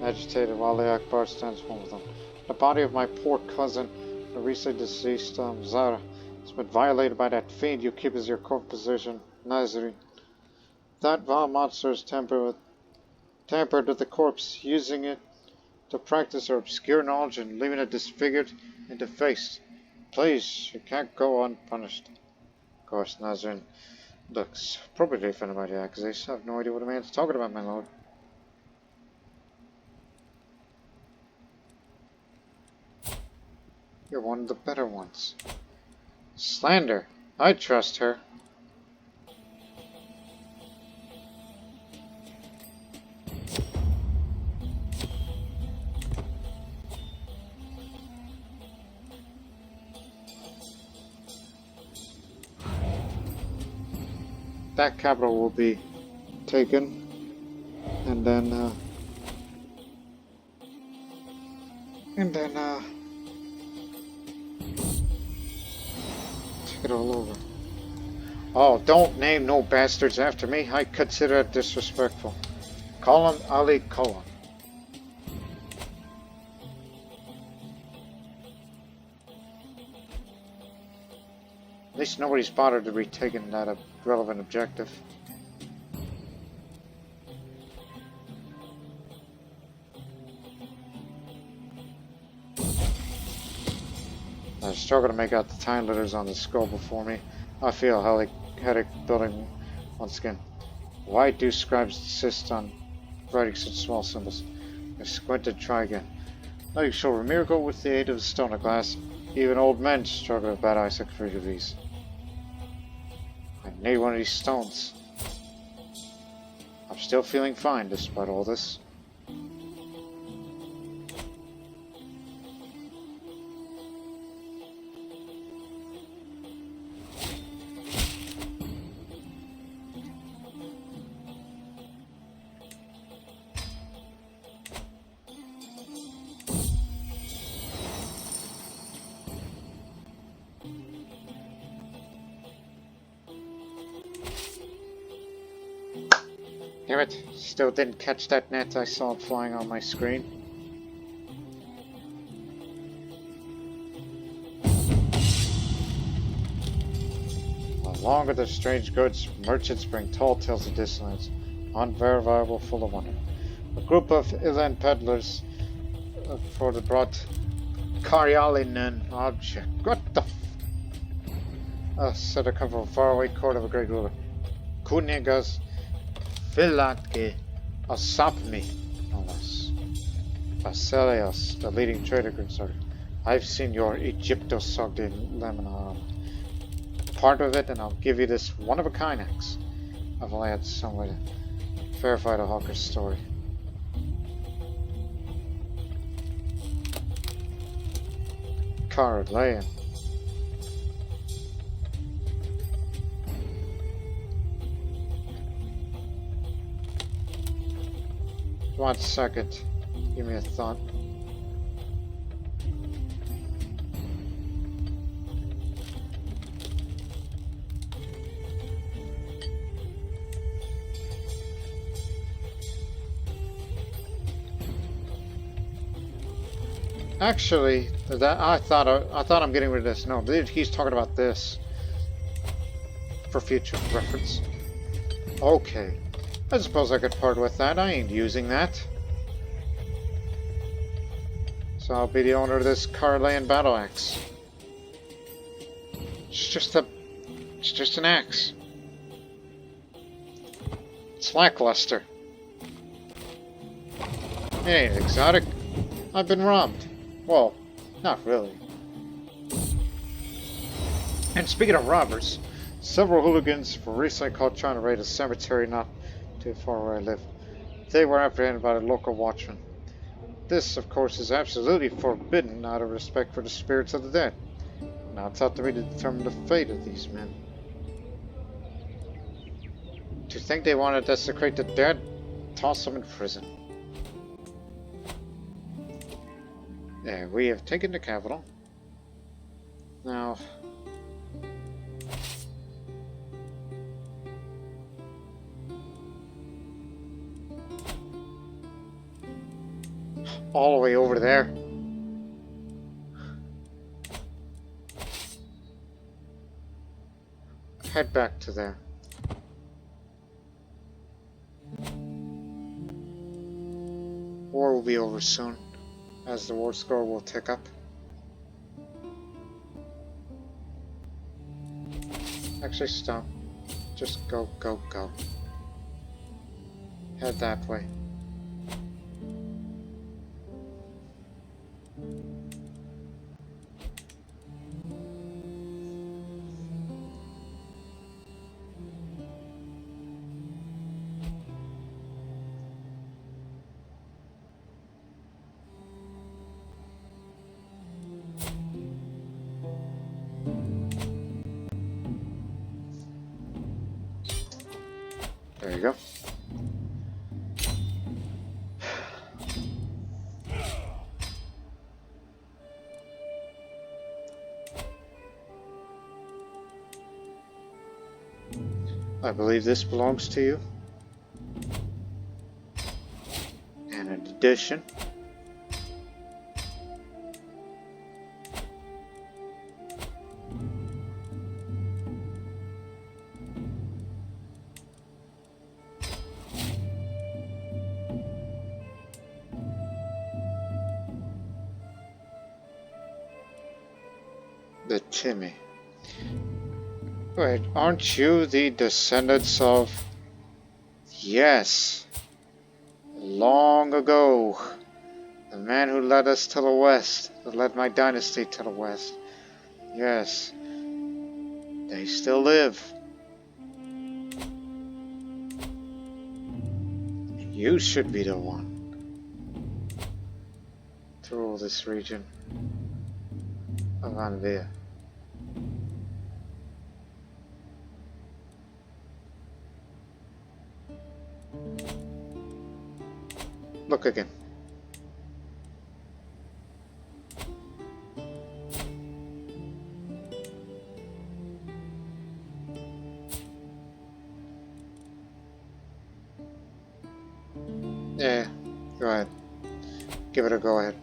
agitated while the Akbar stands before them. The body of my poor cousin, the recently deceased Zara, has been violated by that fiend you keep as your court position, Nazri. That vile monster is tampered with the corpse, using it to practice her obscure knowledge and leaving it disfigured and defaced. Please, you can't go unpunished. Of course, Nazarene looks appropriately offended by the accusation. I have no idea what the man's talking about, my lord. You're one of the better ones. Slander. I trust her. That capital will be taken, and then take it all over. Oh, don't name no bastards after me. I consider it disrespectful. Call him Ali Cullen. At least nobody's bothered to be taking that relevant objective. I struggle to make out the time letters on the skull before me. I feel a headache building once again. Why do scribes insist on writing such small symbols? I squint and try again. Nothing short of a miracle with the aid of the stone of glass. Even old men struggle with bad eyesight for each of these. I need one of these stones. I'm still feeling fine despite all this. Damn it, still didn't catch that net. I saw it flying on my screen. Along with their strange goods, merchants bring tall tales of dissonance, unverifiable, full of wonder. A group of inland peddlers brought Karyalinen object. What the said to come from a faraway court of a great ruler. Kunigas Filatke Asapmi, no less. Baselios, the leading trader Crusader. I've seen your Egypto-Sogdian Lebanon. Part of it, and I'll give you this one-of-a-kind axe. I've only had some way to verify the hawker's story. Card laying. 1 second. Give me a thought. Actually, I thought I'm getting rid of this. No, he's talking about this for future reference. Okay. I suppose I could part with that. I ain't using that. So I'll be the owner of this Karlayan battle axe. It's just an axe. It's lackluster. It ain't exotic. I've been robbed. Well, not really. And speaking of robbers, several hooligans were recently caught trying to raid a cemetery not too far where I live. They were apprehended by the local watchman. This, of course, is absolutely forbidden out of respect for the spirits of the dead. Now it's up to me to determine the fate of these men. Do you think they want to desecrate the dead? Toss them in prison. There, we have taken the capital. Now, all the way over there. Head back to there. War will be over soon, as the war score will tick up. Actually, stop. Just go, go, go. Head that way. There you go. I believe this belongs to you. And in addition, the Timmy. Wait, aren't you the descendants of... Yes. Long ago. The man who led us to the west. That led my dynasty to the west. Yes. They still live. You should be the one to rule this region of Anvia. Look again. Yeah, go ahead. Give it a go ahead.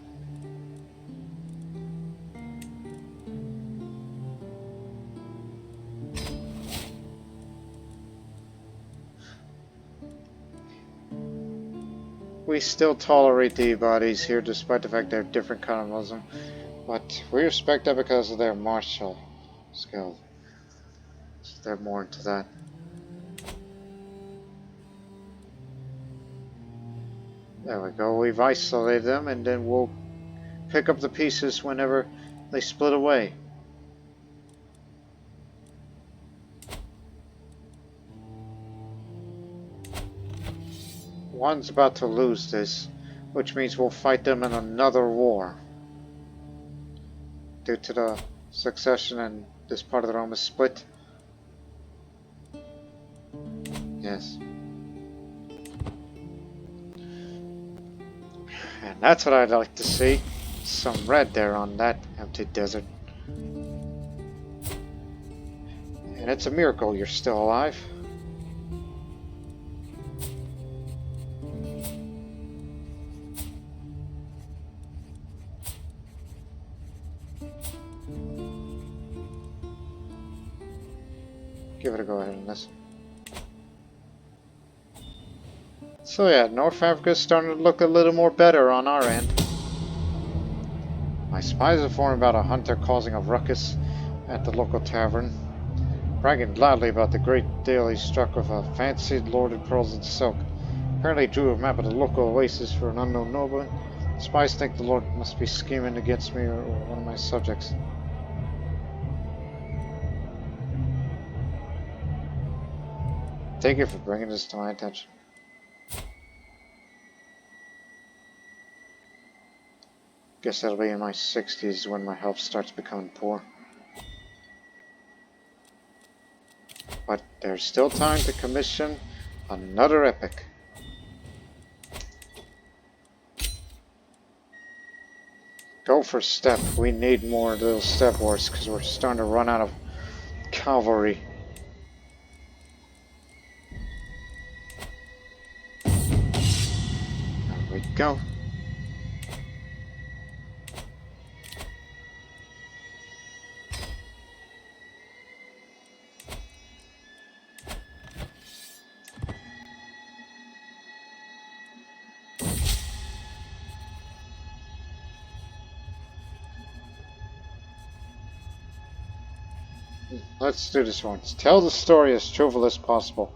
We still tolerate the bodies here despite the fact they're different kind of Muslim, but we respect them because of their martial skill. So they're more into that. There we go, we've isolated them and then we'll pick up the pieces whenever they split away. One's about to lose this, which means we'll fight them in another war. Due to the succession and this part of the Rome is split. Yes. And that's what I'd like to see. Some red there on that empty desert. And it's a miracle you're still alive. Give it a go ahead on this. So yeah, North Africa's starting to look a little more better on our end. My spies informed about a hunter causing a ruckus at the local tavern, bragging loudly about the great deal he struck with a fancied lorded pearls and silk. Apparently drew a map of the local oasis for an unknown nobleman. The spies think the lord must be scheming against me or one of my subjects. Thank you for bringing this to my attention. Guess that'll be in my 60s when my health starts becoming poor. But there's still time to commission another epic. Go for step. We need more little step wars because we're starting to run out of cavalry. There we go. Let's do this once. Tell the story as truthful as possible.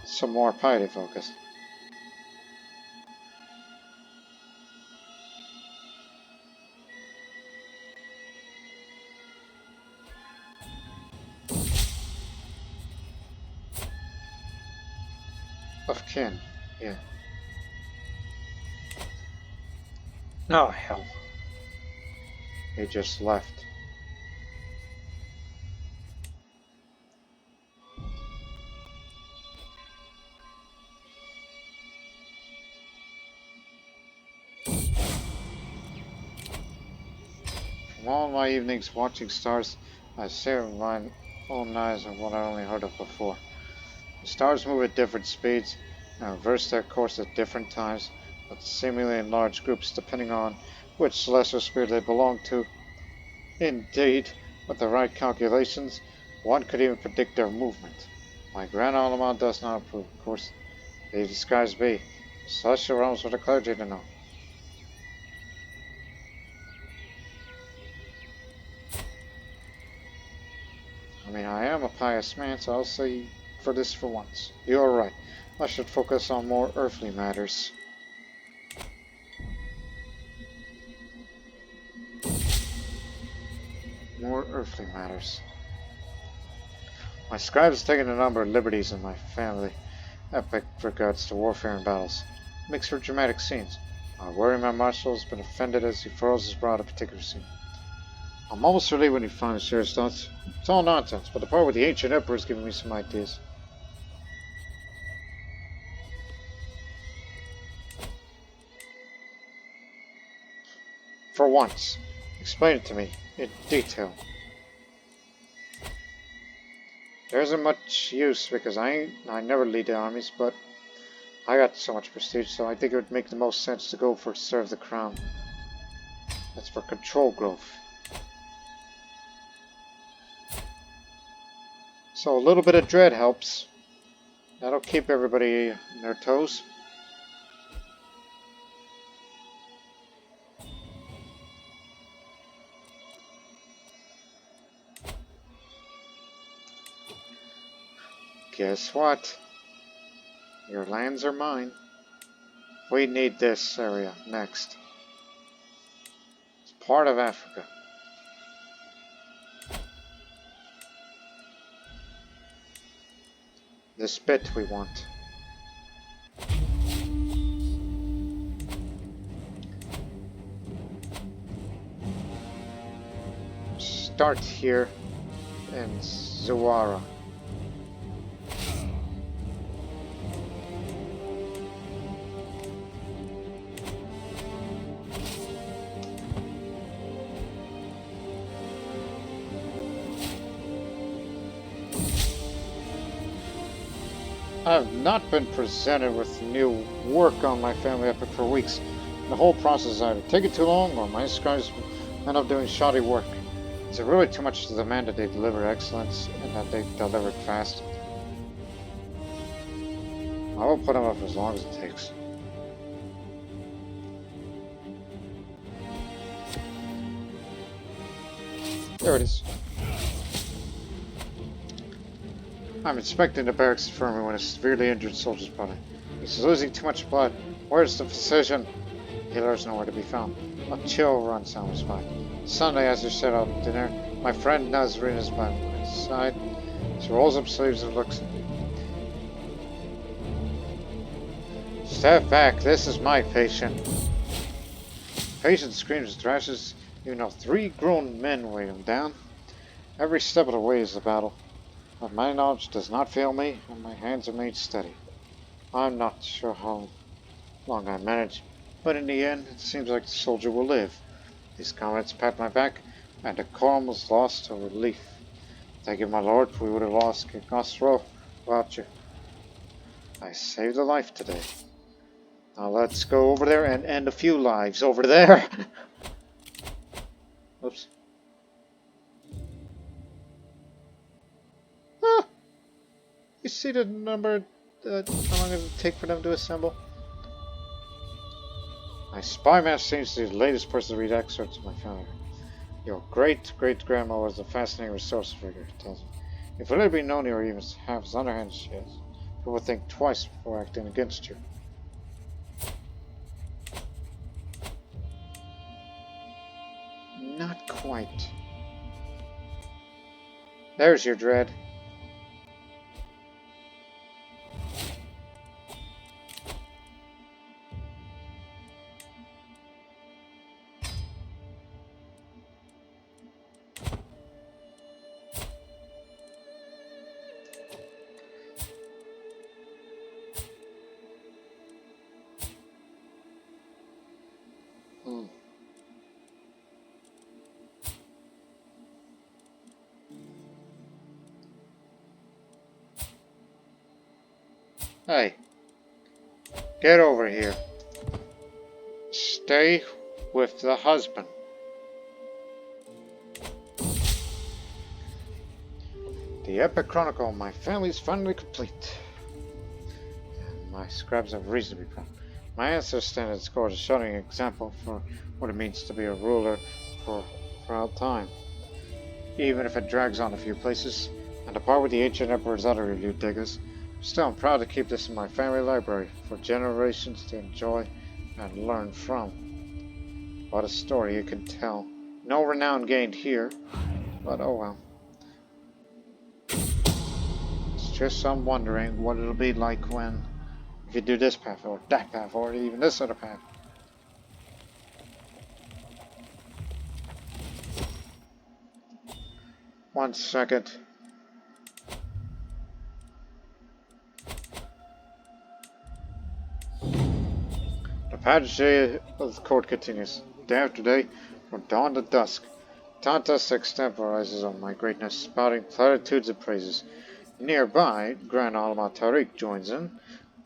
Some more piety focus. Of kin, yeah. Oh, hell. He just left. From all my evenings watching stars, I stare with my own eyes on what I only heard of before. The stars move at different speeds and reverse their course at different times, but seemingly in large groups depending on which celestial spirit they belong to. Indeed, with the right calculations, one could even predict their movement. My Grand Allemande does not approve, of course. They disguise be. Celestial realms for the clergy to know. I mean, I am a pious man, so I'll say for this for once. You're right. I should focus on more earthly matters. More earthly matters. My scribe has taken a number of liberties in my family, epic regards to warfare and battles, mixed for dramatic scenes. I worry my marshal has been offended as he furrows his brow at a particular scene. I'm almost relieved when he finally shares thoughts. It's all nonsense, but the part with the ancient emperor is giving me some ideas. For once, explain it to me, in detail. There isn't much use because I never lead the armies, but I got so much prestige, so I think it would make the most sense to go for serve the crown. That's for control growth. So a little bit of dread helps. That'll keep everybody on their toes. Guess what? Your lands are mine. We need this area next. It's part of Africa. This bit we want. Start here in Zawara. I have not been presented with new work on my family epic for weeks. The whole process is either taking too long or my scribes end up doing shoddy work. Is it really too much to demand that they deliver excellence and that they deliver it fast? I will put them up as long as it takes. There it is. I'm inspecting the barracks infirmary when a severely injured soldier's brought in. He's losing too much blood. Where's the physician? Healer's nowhere to be found. A chill runs down my spine. Sunday, as we set out to dinner, my friend Nazarene is by my side. She rolls up sleeves and looks at me. Step back, this is my patient. Patient screams and thrashes, even though 3 grown men weigh him down. Every step of the way is a battle. But my knowledge does not fail me, and my hands are made steady. I'm not sure how long I manage, but in the end, it seems like the soldier will live. These comrades pat my back, and the calm was lost to relief. Thank you, my lord, we would have lost King Khosrow without you. I saved a life today. Now let's go over there and end a few lives over there. Oops. You see the number, how long does it take for them to assemble? My spy master seems to be the latest person to read excerpts of my family. Your great-great-grandma was a fascinating resource figure, it tells me. If it had been known you were even half as underhand as she is, people would think twice before acting against you. Not quite. There's your dread. Hey, get over here. Stay with the husband. The epic chronicle of my family is finally complete. And my scraps have reason to be proud. My ancestors stand at score as a shining example for what it means to be a ruler for all time. Even if it drags on a few places, and apart with the ancient emperor's other review diggers, still I'm proud to keep this in my family library for generations to enjoy and learn from. What a story you can tell. No renown gained here, but oh well. It's just I'm wondering what it'll be like when if you do this path or that path or even this other path. One second. The pageant day of the court continues, day after day, from dawn to dusk. Tantas extemporizes on my greatness, spouting platitudes of praises. Nearby, Grand Alma Tariq joins in,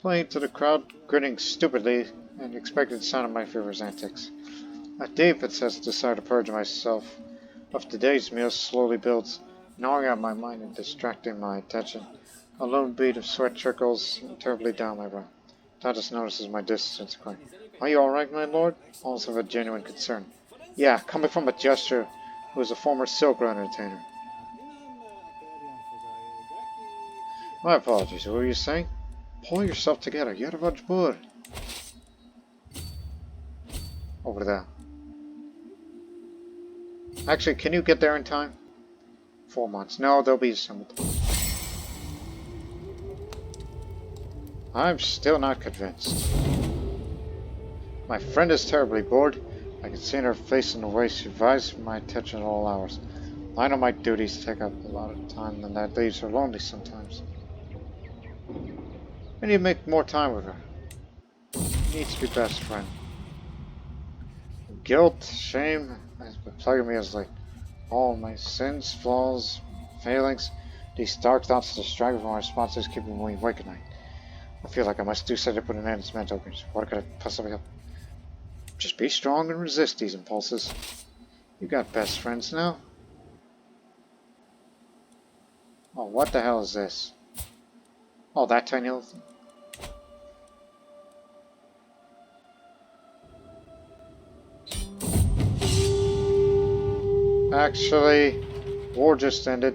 playing to the crowd, grinning stupidly, and expecting the sound of my feverish antics. A deep incessant desire to purge myself of today's meal slowly builds, gnawing at my mind and distracting my attention. A lone bead of sweat trickles terribly down my brow. Titus notices my distance, crying, "Are you alright, my lord?" Also with genuine concern. "Yeah, coming from a gesture who is a former silk road entertainer." "My apologies, what were you saying?" "Pull yourself together, you're a Vajpur." Over there. Actually, can you get there in time? 4 months. No, they'll be assembled. I'm still not convinced. My friend is terribly bored. I can see in her face and the way she vies for my attention at all hours. I know my duties take up a lot of time, and that leaves her lonely sometimes. I need to make more time with her. She needs to be best friend. Guilt, shame, has been plaguing me as like all my sins, flaws, failings. These dark thoughts distract me from my responses, keeping me awake at night. I feel like I must do something to put an end to this mental abuse. What could I possibly help? Just be strong and resist these impulses. You got best friends now? Oh, what the hell is this? Oh, that tiny little thing. Actually, war just ended.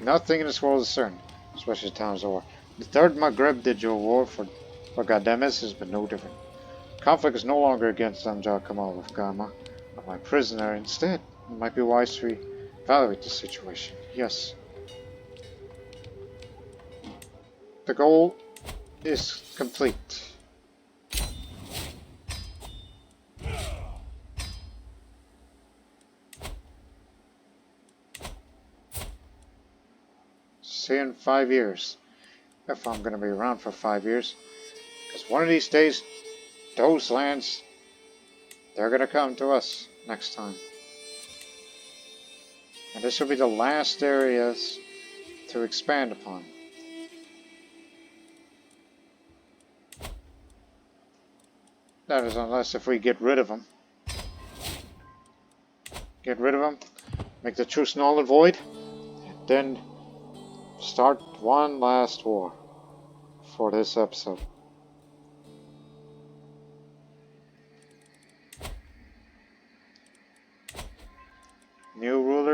Nothing in this world is certain, especially in times of war. The Third Maghreb digital war for Gadames has been no different. Conflict is no longer against Amjad Kamal of Gama, but my prisoner instead. It might be wise to evaluate the situation. Yes. The goal is complete. See you in 5 years. If I'm going to be around for 5 years. Because one of these days, those lands, they're going to come to us next time. And this will be the last areas to expand upon. That is unless if we get rid of them. Get rid of them, make the truce null and void, then start one last war for this episode.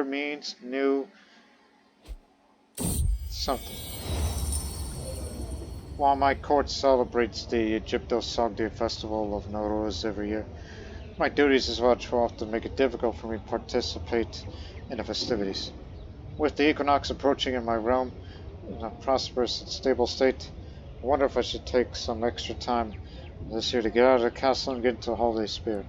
means new something. While my court celebrates the Egypto-Sogdian Festival of Nowruz every year, my duties as well too often make it difficult for me to participate in the festivities. With the equinox approaching in my realm in a prosperous and stable state, I wonder if I should take some extra time this year to get out of the castle and get into the holiday spirit.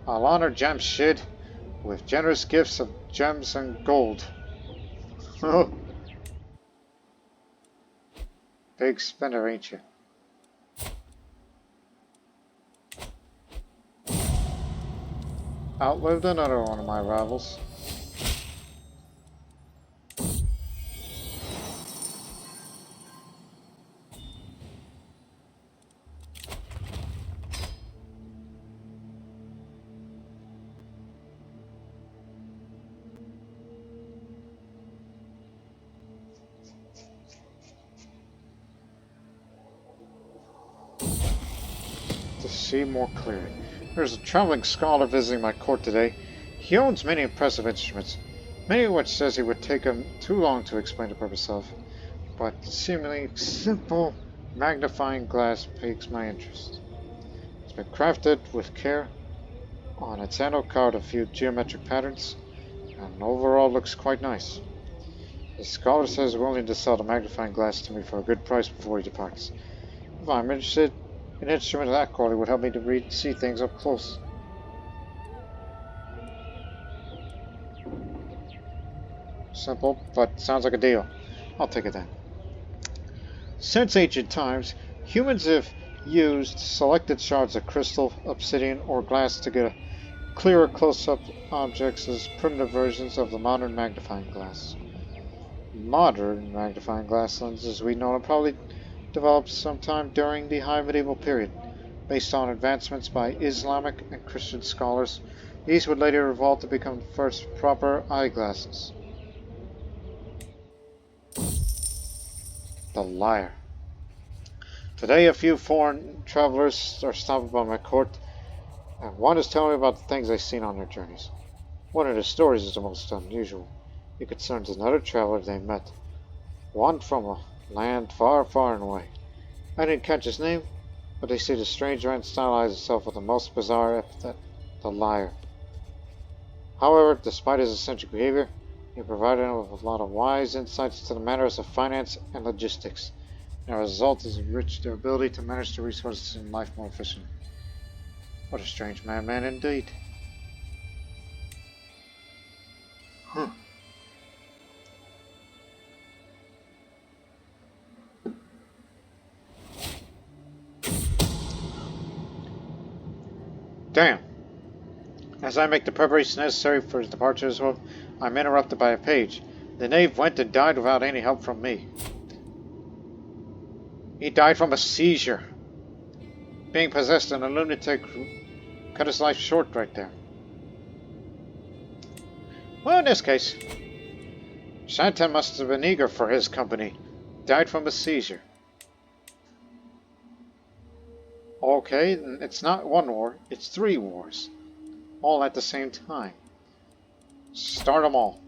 I'll honor Jamshid with generous gifts of gems and gold. Big spender, ain't you? Outlived another one of my rivals. To see more clearly. There's a traveling scholar visiting my court today. He owns many impressive instruments, many of which says he would take him too long to explain the purpose of, but the seemingly simple magnifying glass piques my interest. It's been crafted with care. On its handle carved a few geometric patterns, and overall looks quite nice. The scholar says he's willing to sell the magnifying glass to me for a good price before he departs. If I'm interested, an instrument of that quality would help me to see things up close. Simple, but sounds like a deal. I'll take it then. Since ancient times, humans have used selected shards of crystal, obsidian, or glass to get clearer close-up objects as primitive versions of the modern magnifying glass. Modern magnifying glass lenses we know probably developed sometime during the High Medieval period. Based on advancements by Islamic and Christian scholars, these would later evolve to become the first proper eyeglasses. The liar. Today a few foreign travelers are stopping by my court, and one is telling me about the things they've seen on their journeys. One of their stories is the most unusual. It concerns another traveler they met, one from a land far, far and away. I didn't catch his name, but they say the strange man stylized himself with the most bizarre epithet, the liar. However, despite his eccentric behavior, he provided him with a lot of wise insights to the matters of finance and logistics, and the result has enriched their ability to manage the resources in life more efficiently. What a strange madman indeed. Huh. Damn. As I make the preparations necessary for his departure as well, I'm interrupted by a page. The knave went and died without any help from me. He died from a seizure. Being possessed and a lunatic cut his life short right there. Well, in this case, Shantan must have been eager for his company. Died from a seizure. Okay, it's not one war, it's 3 wars. All at the same time. Start them all.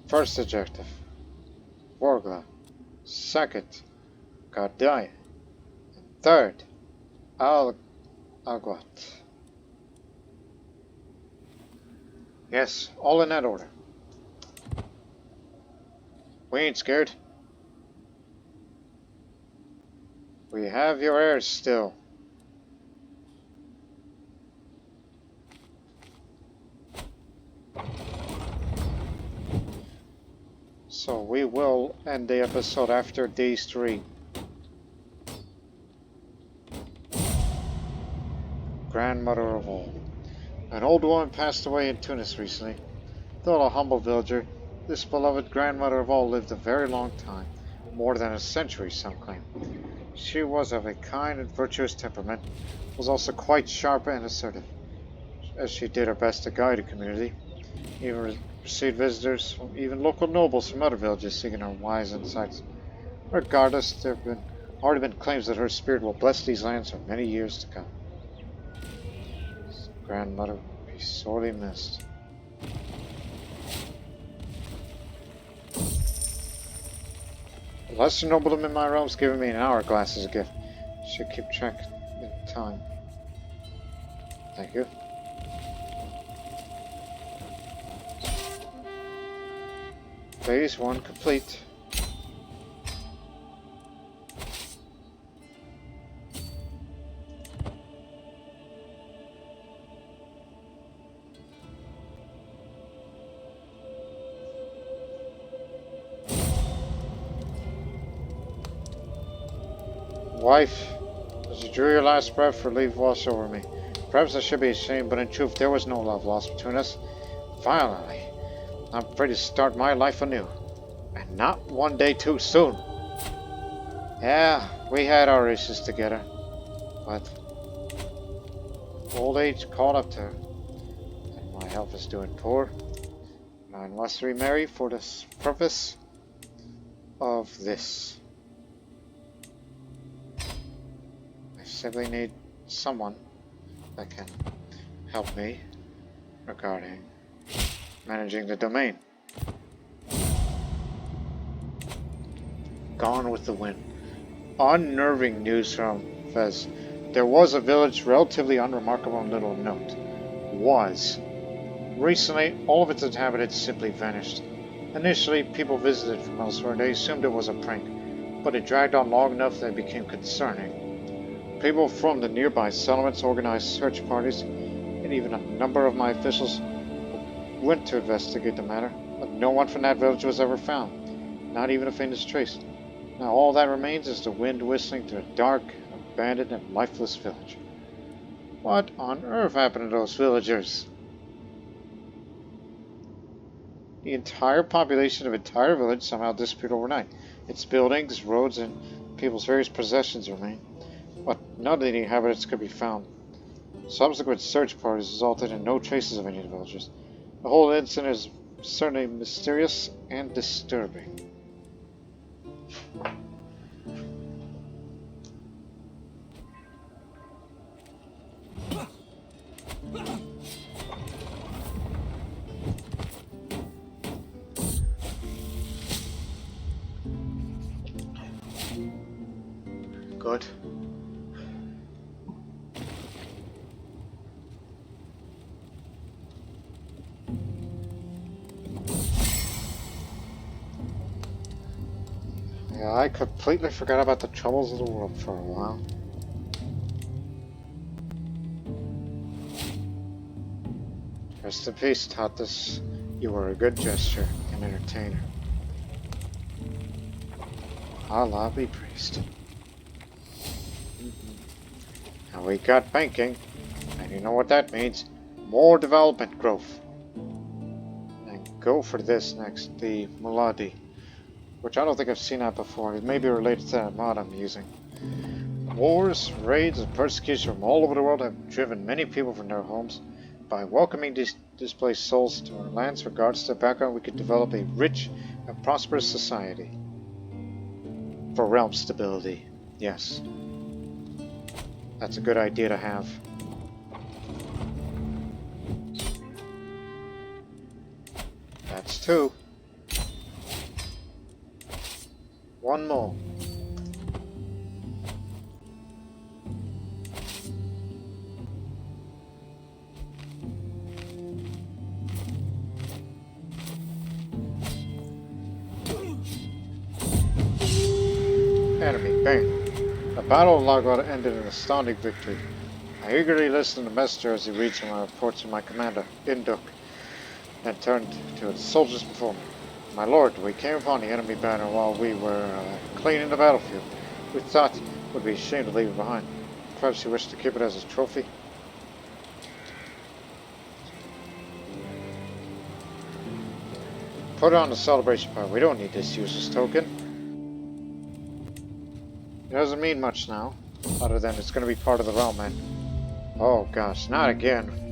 First objective, Vorgla. Second, Gardaya. Third, Al-Aguat. Yes, all in that order. We ain't scared. We have your heirs still. So we will end the episode after these 3. Grandmother of all. An old woman passed away in Tunis recently. Though a humble villager, this beloved grandmother of all lived a very long time, more than a century, some claim. She was of a kind and virtuous temperament, was also quite sharp and assertive, as she did her best to guide her community, even received visitors from even local nobles from other villages seeking her wise insights. Regardless, there have already been claims that her spirit will bless these lands for many years to come. His grandmother will be sorely missed. The lesser nobleman in my realm's giving me an hourglass as a gift. Should keep track in time. Thank you. Phase 1 complete. Wife, as you drew your last breath, relief washed over me. Perhaps I should be ashamed, but in truth there was no love lost between us. Finally, I'm ready to start my life anew. And not one day too soon. Yeah, we had our issues together. But old age caught up to her. And my health is doing poor. And I must remarry for the purpose of this. I simply need someone that can help me regarding managing the domain. Gone with the wind. Unnerving news from Fez. There was a village relatively unremarkable and little note. Was. Recently, all of its inhabitants simply vanished. Initially, people visited from elsewhere. They assumed it was a prank, but it dragged on long enough that it became concerning. People from the nearby settlements organized search parties, and even a number of my officials went to investigate the matter, but no one from that village was ever found, not even a faintest trace. Now all that remains is the wind whistling through a dark, abandoned, and lifeless village. What on earth happened to those villagers? The entire population of an entire village somehow disappeared overnight. Its buildings, roads, and people's various possessions remain, but none of the inhabitants could be found. Subsequent search parties resulted in no traces of any of the villagers. The whole incident is certainly mysterious and disturbing. Good. Yeah, I completely forgot about the troubles of the world for a while. Rest in peace, Tatus. You were a good gesture and entertainer. Allah be praised. Now we got banking, and you know what that means. More development growth. And go for this next, the Muladi, which I don't think I've seen that before. It may be related to that mod I'm using. Wars, raids, and persecution from all over the world have driven many people from their homes. By welcoming these displaced souls to our lands, regardless of their background, we could develop a rich and prosperous society. For realm stability, yes. That's a good idea to have. That's 2. One more. Enemy, bang. The Battle of Lagos ended in an astounding victory. I eagerly listened to the messenger as he reads my reports to my commander, Induk, then turned to the soldiers before me. My lord, we came upon the enemy banner while we were cleaning the battlefield. We thought it would be a shame to leave it behind. Perhaps you wish to keep it as a trophy? Put it on the celebration pile. We don't need this useless token. It doesn't mean much now, other than it's going to be part of the realm, man. Oh gosh, not again.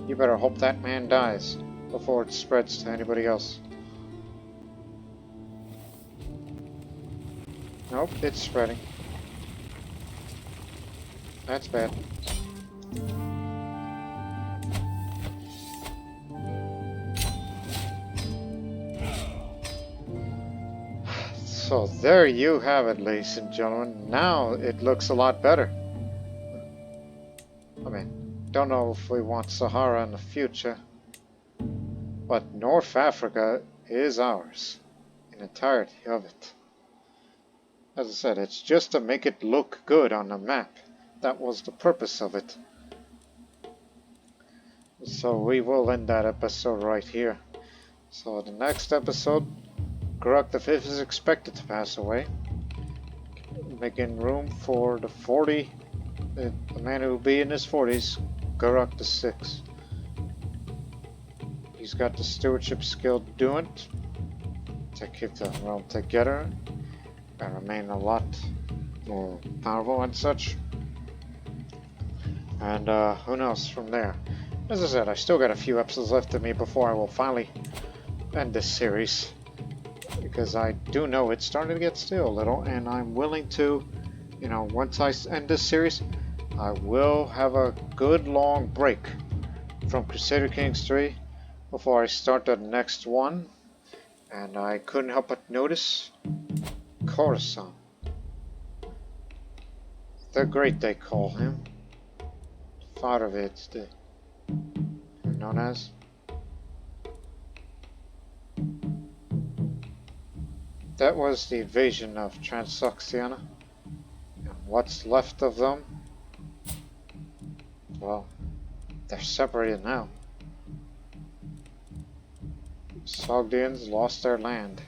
You better hope that man dies before it spreads to anybody else. Nope, it's spreading. That's bad. So there you have it, ladies and gentlemen. Now it looks a lot better. I mean, don't know if we want Sahara in the future, but North Africa is ours, in entirety of it. As I said, it's just to make it look good on the map. That was the purpose of it. So we will end that episode right here. So the next episode, Guruk the Fifth is expected to pass away, making room for the man who will be in his 40s, Guruk the Sixth. He's got the stewardship skill doing it to keep the realm together and remain a lot more powerful and such. And who knows from there. As I said, I still got a few episodes left of me before I will finally end this series, because I do know it's starting to get stale a little, and I'm willing to, you know, once I end this series, I will have a good long break from Crusader Kings 3 before I start the next one. And I couldn't help but notice Khorasan, the Great they call him, father of it, known as. That was the invasion of Trans-Saharan, and what's left of them, well, they're separated now. Sogdians lost their land.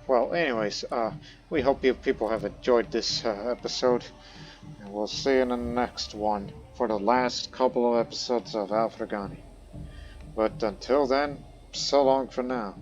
Well, anyways, we hope you people have enjoyed this episode, and we'll see you in the next one for the last couple of episodes of Al-Farghani. But until then, so long for now.